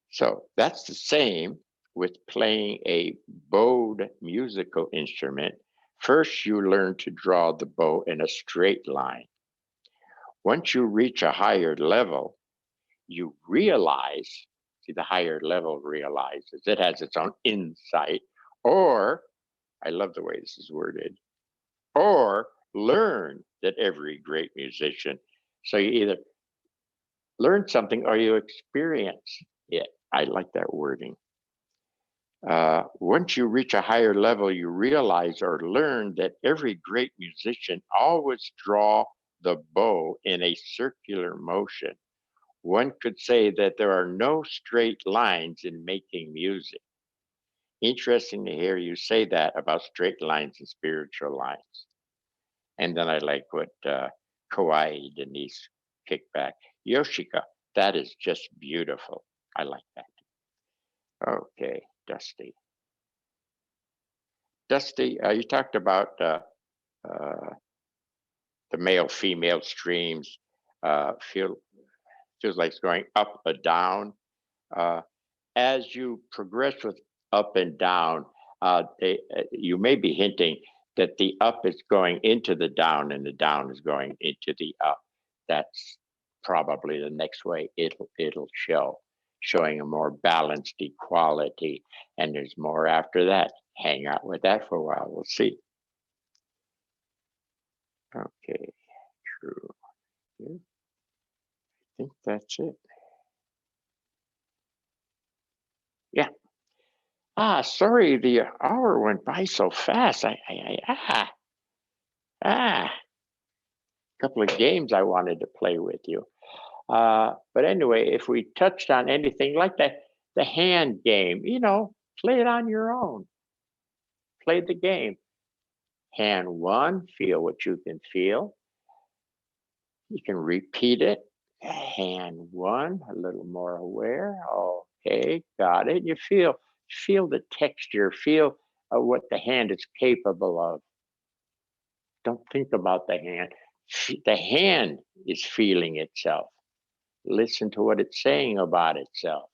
So that's the same with playing a bowed musical instrument. First, you learn to draw the bow in a straight line. Once you reach a higher level, you realize, see, the higher level realizes it has its own insight, or I love the way this is worded. Or learn that every great musician. So you either learn something or you experience it. I like that wording. Once you reach a higher level, you realize or learn that every great musician always draw the bow in a circular motion. One could say that there are no straight lines in making music. Interesting to hear you say that about straight lines and spiritual lines. And then I like what Kawaii Denise kicked back. Yoshika, that is just beautiful. I like that. Okay, Dusty. Dusty, you talked about the male-female streams. Feels like it's going up or down. As you progress with up and down, you may be hinting that the up is going into the down and the down is going into the up. That's probably the next way it'll show, showing a more balanced equality. And there's more after that. Hang out with that for a while. We'll see. Okay, true. I think that's it. Yeah. Sorry, the hour went by so fast. Couple of games I wanted to play with you. But anyway, if we touched on anything like that, the hand game, play it on your own. Play the game. Hand one, feel what you can feel. You can repeat it. Hand one, a little more aware. Okay, got it. You feel the texture, feel what the hand is capable of. Don't think about the hand. The hand is feeling itself. Listen to what it's saying about itself.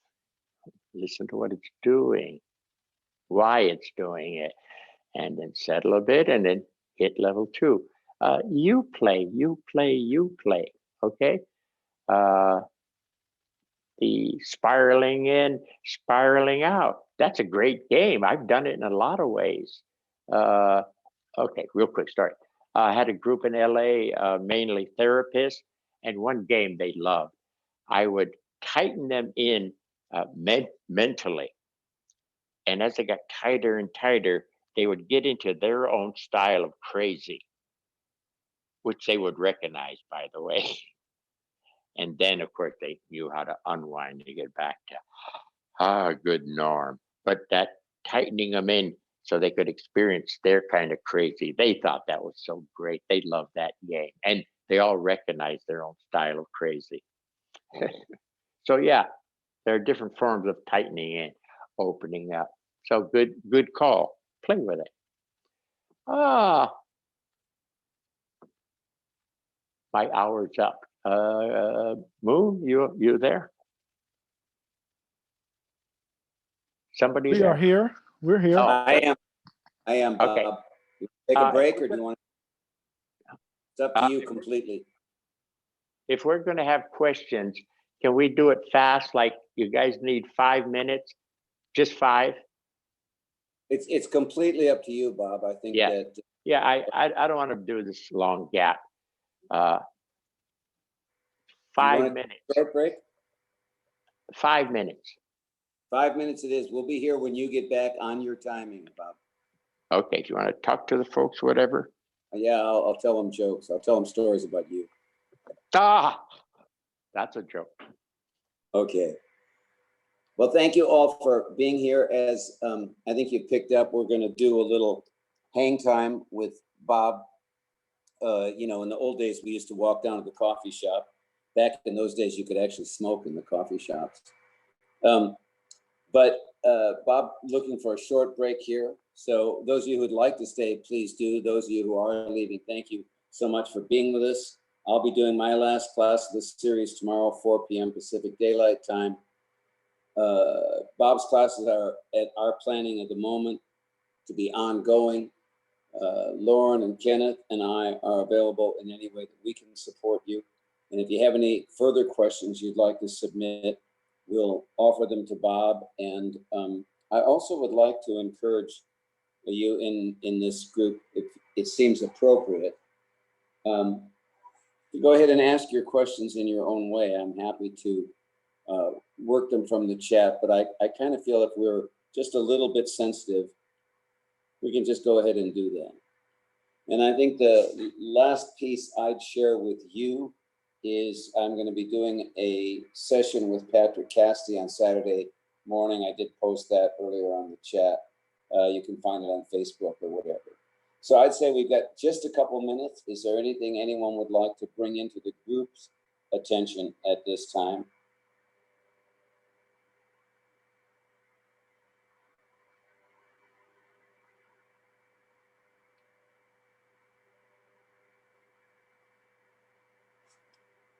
Listen to what it's doing, why it's doing it, and then settle a bit and then hit level 2. You play, okay? The spiraling in, spiraling out. That's a great game. I've done it in a lot of ways. Okay, real quick story. I had a group in LA, mainly therapists, and one game they loved. I would tighten them in mentally. And as they got tighter and tighter, they would get into their own style of crazy, which they would recognize, by the way. And then, of course, they knew how to unwind to get back to good norm. But that tightening them in so they could experience their kind of crazy, they thought that was so great. They loved that game. And they all recognized their own style of crazy. So yeah, there are different forms of tightening in, opening up. So good call. Play with it. My hour's up. Moon, you there? Somebody We there? are here. We're here. Oh, I am, Bob. Okay. Take a break, or do you want? It's up to you if- completely. If we're going to have questions, can we do it fast? Like you guys need 5 minutes? Just 5? It's completely up to you, Bob. I think Yeah. that Yeah, I don't want to do this long gap. 5 minutes. short break. 5 minutes. 5 minutes it is. We'll be here when you get back on your timing, Bob. Okay, do you want to talk to the folks, whatever? Yeah, I'll tell them jokes. I'll tell them stories about you. That's a joke. Okay. Well, thank you all for being here. As I think you picked up, we're going to do a little hang time with Bob. In the old days, we used to walk down to the coffee shop. Back in those days, you could actually smoke in the coffee shops. But Bob, looking for a short break here. So those of you who'd like to stay, please do. Those of you who are leaving, thank you so much for being with us. I'll be doing my last class of this series tomorrow, 4 p.m. Pacific Daylight Time. Bob's classes are planning at the moment to be ongoing. Lauren and Kenneth and I are available in any way that we can support you. And if you have any further questions you'd like to submit, we'll offer them to Bob. And I also would like to encourage you in this group, if it seems appropriate. Go ahead and ask your questions in your own way. I'm happy to work them from the chat, but I kind of feel if we're just a little bit sensitive, we can just go ahead and do that. And I think the last piece I'd share with you is I'm going to be doing a session with Patrick Cassidy on Saturday morning. I did post that earlier on the chat. You can find it on Facebook or whatever. So I'd say we've got just a couple minutes. Is there anything anyone would like to bring into the group's attention at this time?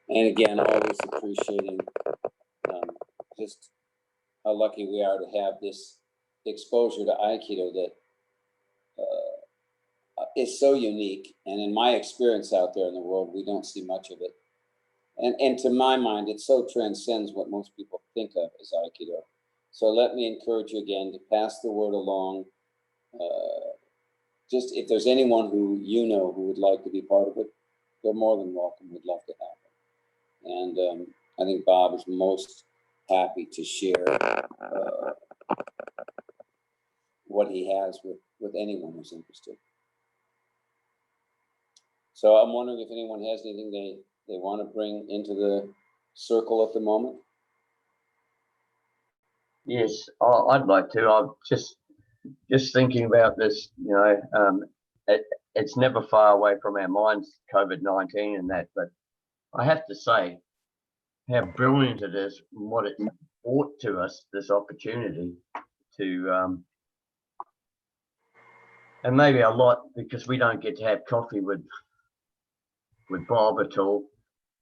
And again, always appreciating just how lucky we are to have this exposure to Aikido that is so unique. And in my experience out there in the world, we don't see much of it. And to my mind, it so transcends what most people think of as Aikido. So let me encourage you again to pass the word along. Just if there's anyone who you know who would like to be part of it, they're more than welcome. We'd love to have them. And I think Bob is most happy to share what he has with anyone who's interested. So I'm wondering if anyone has anything they want to bring into the circle at the moment. Yes, I'd like to. I'm just thinking about this, you know, it's never far away from our minds, COVID-19 and that, but I have to say how brilliant it is and what it brought to us, this opportunity to, and maybe a lot because we don't get to have coffee with Bob at all.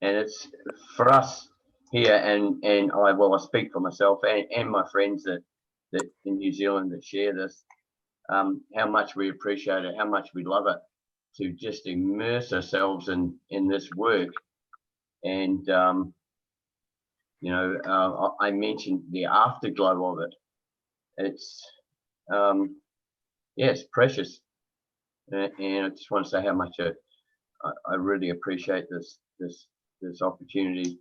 And it's for us here, and I speak for myself and my friends that in New Zealand that share this, how much we appreciate it, how much we love it, to just immerse ourselves in this work. And you know, I mentioned the afterglow of it. It's yeah, it's precious, and I just want to say how much I really appreciate this opportunity.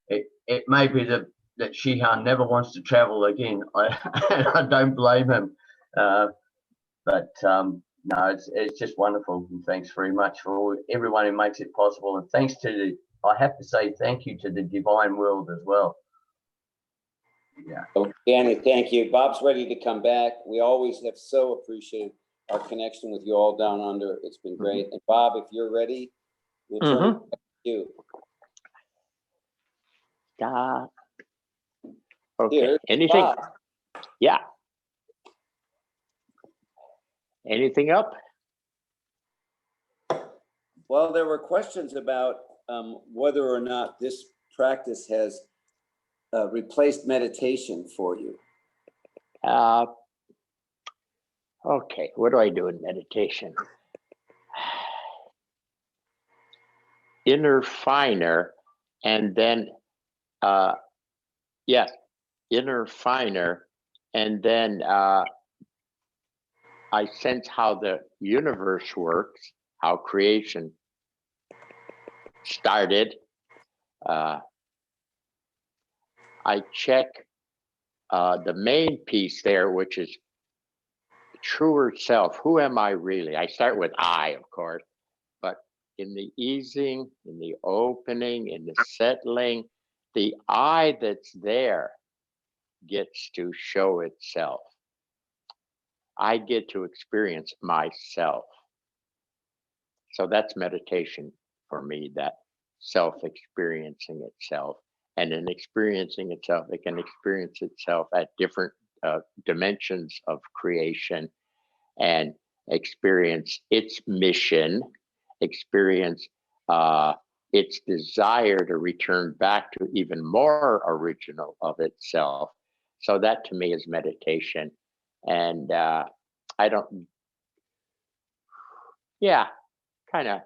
It may be that Shihan never wants to travel again. I don't blame him, but no, it's just wonderful. And thanks very much for everyone who makes it possible. And thanks to I have to say thank you to the Divine World as well. Yeah. Oh, Danny, thank you. Bob's ready to come back. We always have so appreciated our connection with you all down under. It's been great. And Bob, if you're ready, we'll turn it back to you. Okay. Here's Anything? Bob. Yeah. Anything up? Well, there were questions about whether or not this practice has replaced meditation for you. Okay, what do I do in meditation? Inner finer, and then, yes, inner finer, and then I sense how the universe works, how creation started. I check the main piece there, which is truer self. Who am I really? I start with I, of course, but in the easing, in the opening, in the settling, the I that's there gets to show itself. I get to experience myself. So that's meditation for me, that self-experiencing itself. And in experiencing itself, it can experience itself at different dimensions of creation and experience its mission, experience its desire to return back to even more original of itself. So that to me is meditation. And I don't, yeah, kind of,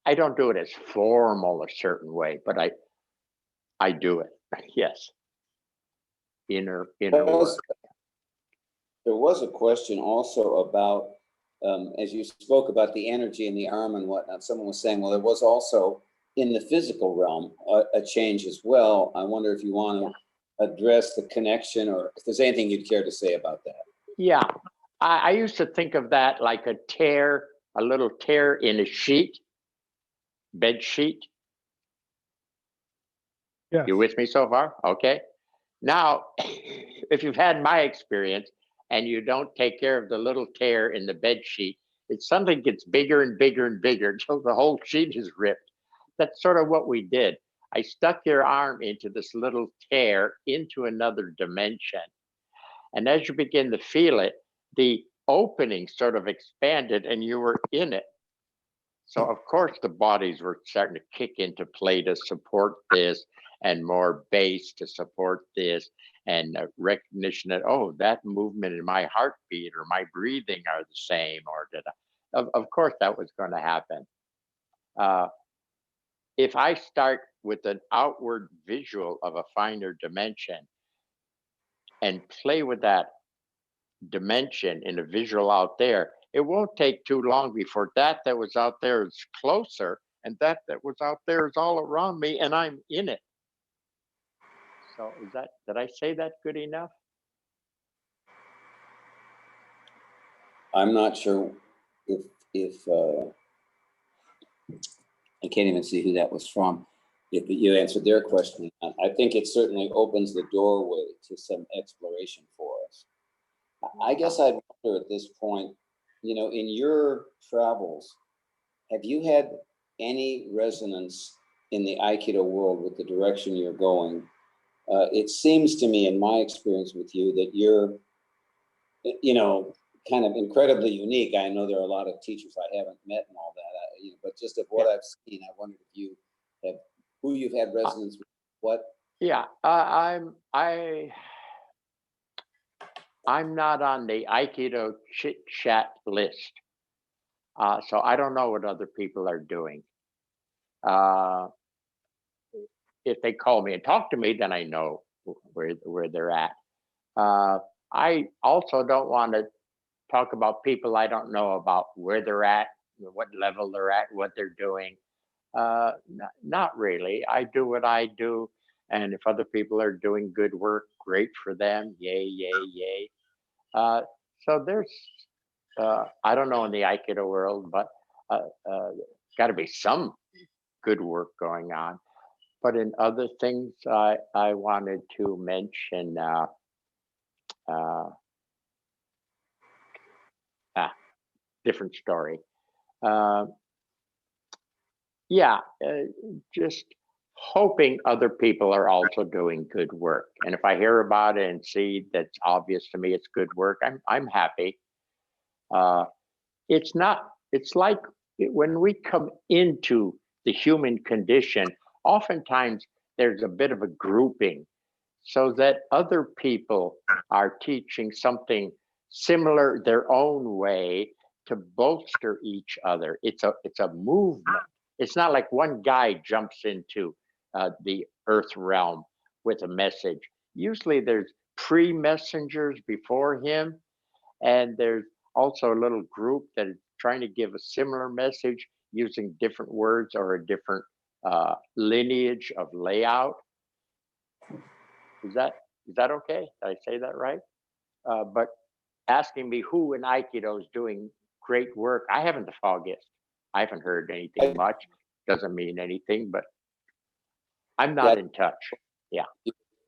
I don't do it as formal a certain way, but I do it. Yes. Inner work. there was a question also about, as you spoke about the energy in the arm and whatnot, someone was saying, well, there was also in the physical realm a change as well. I wonder if you want to address the connection, or if there's anything you'd care to say about that. Yeah, I used to think of that like a tear, a little tear in a sheet, bed sheet. Yes. You with me so far? Okay. Now, if you've had my experience and you don't take care of the little tear in the bed sheet, it suddenly gets bigger and bigger and bigger until the whole sheet is ripped. That's sort of what we did. I stuck your arm into this little tear into another dimension. And as you begin to feel it, the opening sort of expanded and you were in it. So of course the bodies were starting to kick into play to support this, and more bass to support this, and recognition that, oh, that movement in my heartbeat or my breathing are the same, or did I? Of course that was going to happen. If I start with an outward visual of a finer dimension and play with that dimension in a visual out there, it won't take too long before that was out there is closer, and that was out there is all around me, and I'm in it. So did I say that good enough? I'm not sure if I can't even see who that was from. If you answered their question, I think it certainly opens the doorway to some exploration for us. I guess I'd wonder at this point, you know, in your travels, have you had any resonance in the Aikido world with the direction you're going? It seems to me, in my experience with you, that you're, you know, kind of incredibly unique. I know there are a lot of teachers I haven't met and all that, you know, but just of what I've seen, I wondered if you have, who you've had resonance with, what? Yeah, I'm not on the Aikido chit chat list, so I don't know what other people are doing. If they call me and talk to me, then I know where they're at. I also don't want to talk about people I don't know about where they're at, what level they're at, what they're doing. Not really. I do what I do, and if other people are doing good work, great for them. Yay, yay, yay. So there's, I don't know in the Aikido world, but got to be some good work going on. But in other things, I wanted to mention different story. Just hoping other people are also doing good work. And if I hear about it and see that's obvious to me, it's good work, I'm happy. It's like when we come into the human condition, oftentimes there's a bit of a grouping so that other people are teaching something similar their own way to bolster each other. It's a movement. It's not like one guy jumps into the earth realm with a message. Usually there's pre-messengers before him, and there's also a little group that is trying to give a similar message using different words or a different lineage of layout. Is that okay? Did I say that right? But asking me who in Aikido is doing great work, I haven't the foggiest. I haven't heard anything much. Doesn't mean anything, but I'm not in touch. Yeah.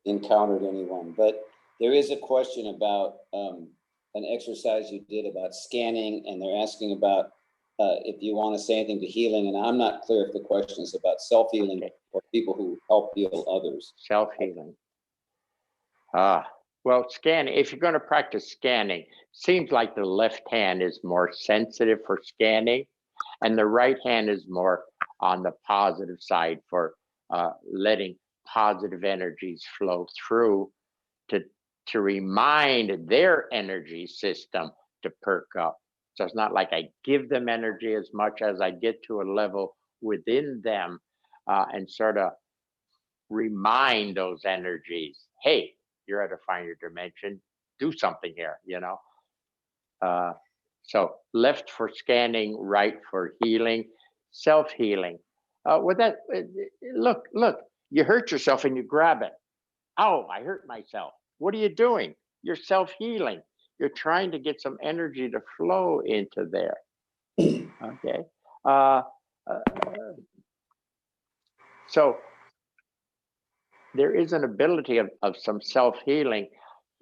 Encountered anyone, but there is a question about an exercise you did about scanning, and they're asking about if you want to say anything to healing, and I'm not clear if the question is about self-healing or people who help heal others. Self-healing. Well, scanning, if you're going to practice scanning, seems like the left hand is more sensitive for scanning, and the right hand is more on the positive side for letting positive energies flow through to remind their energy system to perk up. So it's not like I give them energy as much as I get to a level within them and sort of remind those energies, hey, you're at a finer dimension. do something here, you know. So left for scanning, right for healing, self-healing. With that, look, you hurt yourself and you grab it. Oh, I hurt myself. What are you doing? You're self-healing. You're trying to get some energy to flow into there. Okay. Uh, so there is an ability of some self-healing.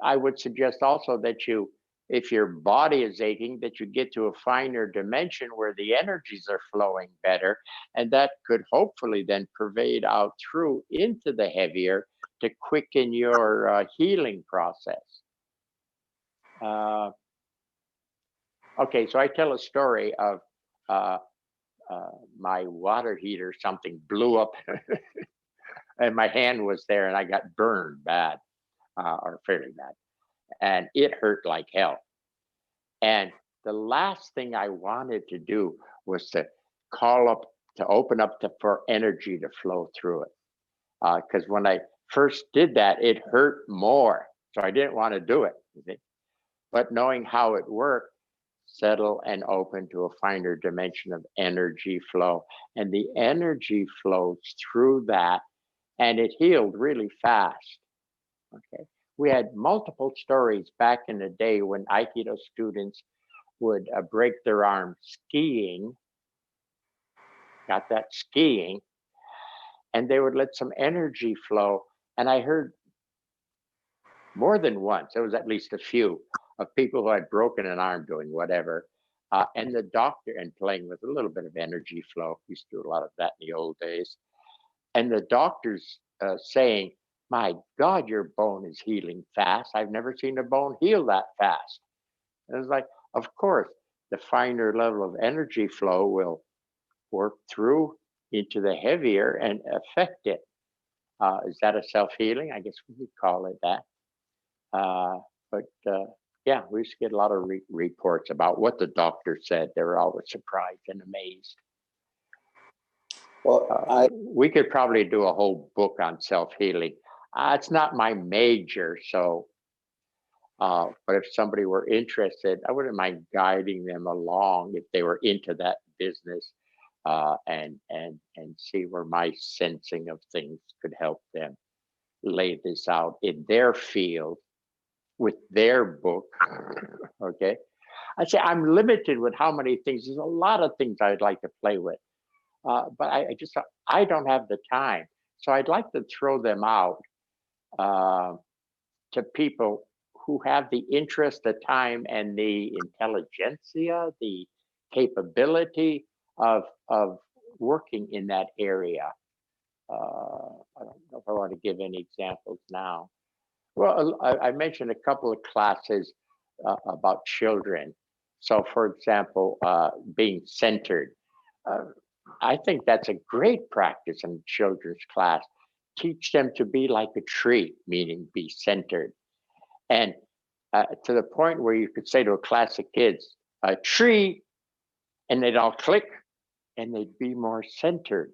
I would suggest also that you, if your body is aching, that you get to a finer dimension where the energies are flowing better. And that could hopefully then pervade out through into the heavier to quicken your healing process. Okay, so I tell a story of my water heater, something blew up and my hand was there and I got burned bad, or fairly bad. And it hurt like hell. And the last thing I wanted to do was to call up, to open up for energy to flow through it. Because when I first did that, it hurt more. So I didn't want to do it. You see? But knowing how it worked, settle and open to a finer dimension of energy flow. And the energy flows through that and it healed really fast. Okay. We had multiple stories back in the day when Aikido students would break their arm skiing, got that skiing, and they would let some energy flow. And I heard more than once, there was at least a few of people who had broken an arm doing whatever. And the doctor, and playing with a little bit of energy flow, used to do a lot of that in the old days. And the doctors saying, my God, your bone is healing fast. I've never seen a bone heal that fast. And it's like, of course, the finer level of energy flow will work through into the heavier and affect it. Is that a self-healing? I guess we could call it that. But yeah, we used to get a lot of reports about what the doctor said. They were always surprised and amazed. Well, we could probably do a whole book on self-healing. It's not my major, so but if somebody were interested, I wouldn't mind guiding them along if they were into that business, and see where my sensing of things could help them lay this out in their field with their book. Okay, I say I'm limited with how many things. There's a lot of things I'd like to play with, but I don't have the time. So I'd like to throw them out to people who have the interest, the time, and the intelligentsia, the capability of working in that area. I don't know if I want to give any examples now. Well, I mentioned a couple of classes about children. So, for example, being centered. I think that's a great practice in children's class. Teach them to be like a tree, meaning be centered. And to the point where you could say to a class of kids, a tree, and they'd all click and they'd be more centered.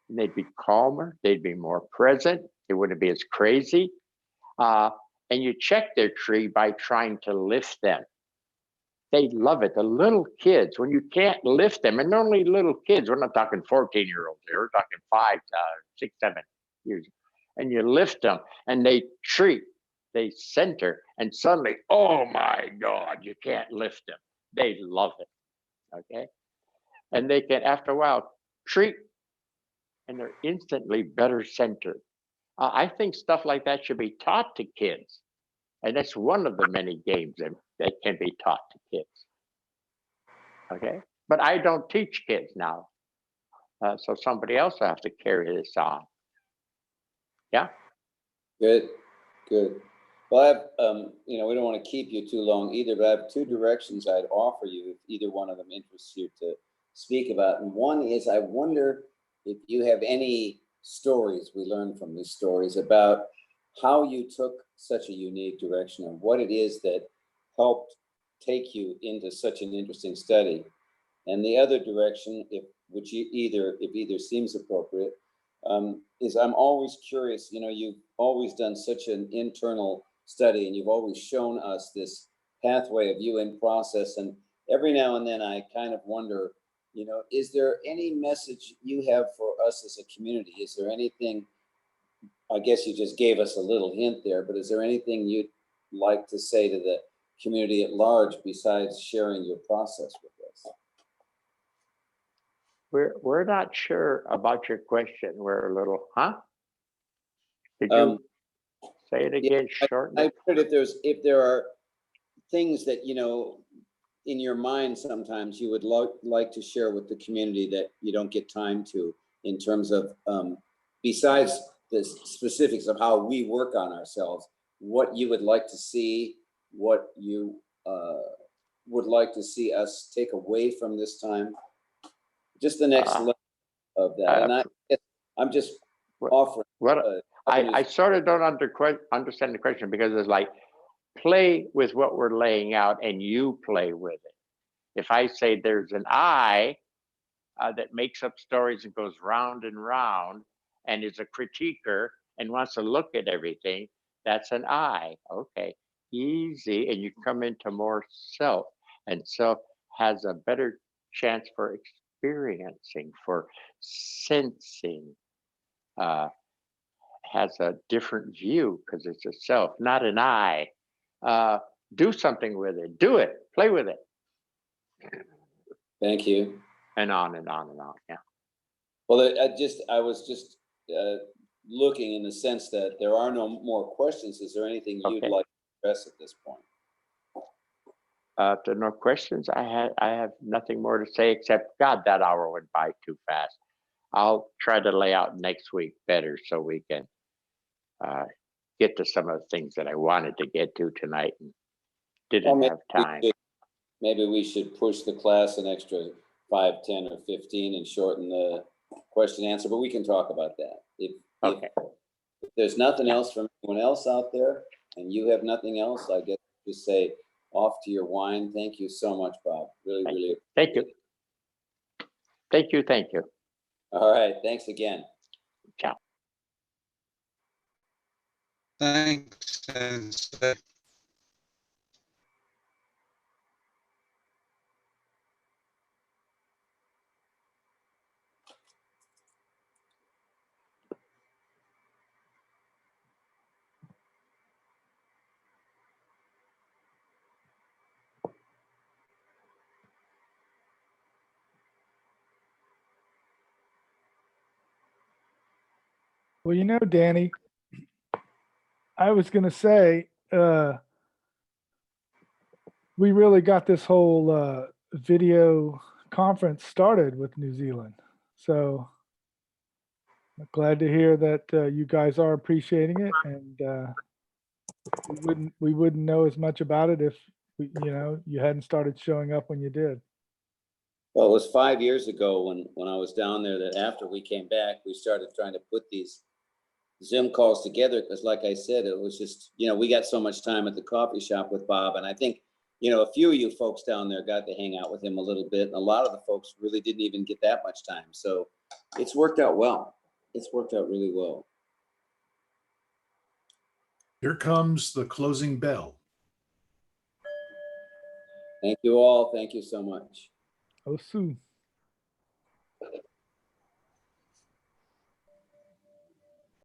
And they'd be calmer, they'd be more present, they wouldn't be as crazy. And you check their tree by trying to lift them. They love it. The little kids, when you can't lift them, and only little kids, we're not talking 14-year-olds here, we're talking 5, 6, 7 years, and you lift them and they treat, they center, and suddenly, oh my God, you can't lift them. They love it. Okay. And they can, after a while, treat, and they're instantly better centered. I think stuff like that should be taught to kids. And that's one of the many games that can be taught to kids. Okay. But I don't teach kids now. So somebody else will have to carry this on. Yeah. good, good. Well, I have, we don't want to keep you too long either, but I have 2 directions I'd offer you if either one of them interests you to speak about. And one is, I wonder if you have any stories, we learned from these stories, about how you took such a unique direction and what it is that helped take you into such an interesting study. And the other direction, if either seems appropriate, is I'm always curious, you've always done such an internal study, and you've always shown us this pathway of UN process. And every now and then I kind of wonder, you know, is there any message you have for us as a community? Is there anything, I guess you just gave us a little hint there, but is there anything you'd like to say to the community at large besides sharing your process with us? We're not sure about your question. We're a little, huh? Did you say it again? Shorten I it. wondered if there are things that, you know, in your mind sometimes you would like to share with the community that you don't get time to, in terms of, besides the specifics of how we work on ourselves, what you would like to see, what you would like to see us take away from this time, just the next level of that. And I'm just offering. What I sort of don't understand the question, because it's like, play with what we're laying out and you play with it. If I say there's an I that makes up stories and goes round and round and is a critiquer and wants to look at everything, that's an I. Okay, easy. And you come into more self, and self has a better chance for experiencing, for sensing, has a different view because it's a self, not an I. Do something with it, do it, play with it. Thank you. And on and on and on, yeah. Well, I was just looking in the sense that there are no more questions. Is there anything you'd Okay. like to address at this point? There are no questions. I have nothing more to say except, God, that hour went by too fast. I'll try to lay out next week better so we can get to some of the things that I wanted to get to tonight and didn't have time. Maybe we should push the class an extra 5, 10, or 15 and shorten the question answer, but we can talk about that. If there's nothing else from anyone else out there and you have nothing else, I guess just say off to your wine. Thank you so much, Bob. Really. Thank you. Thank you. Thank you. All right. Thanks again. Ciao. Thanks, Sensei. Well, you know, Danny, I was going to say, we really got this whole video conference started with New Zealand. So I'm glad to hear that you guys are appreciating it, and we wouldn't know as much about it if you hadn't started showing up when you did. Well, it was 5 years ago when I was down there that after we came back, we started trying to put these Zoom calls together, because like I said, it was just, we got so much time at the coffee shop with Bob, and I think, a few of you folks down there got to hang out with him a little bit, and a lot of the folks really didn't even get that much time. So it's worked out well. It's worked out really well. Here comes the closing bell. Thank you all. Thank you so much. Oh, soon.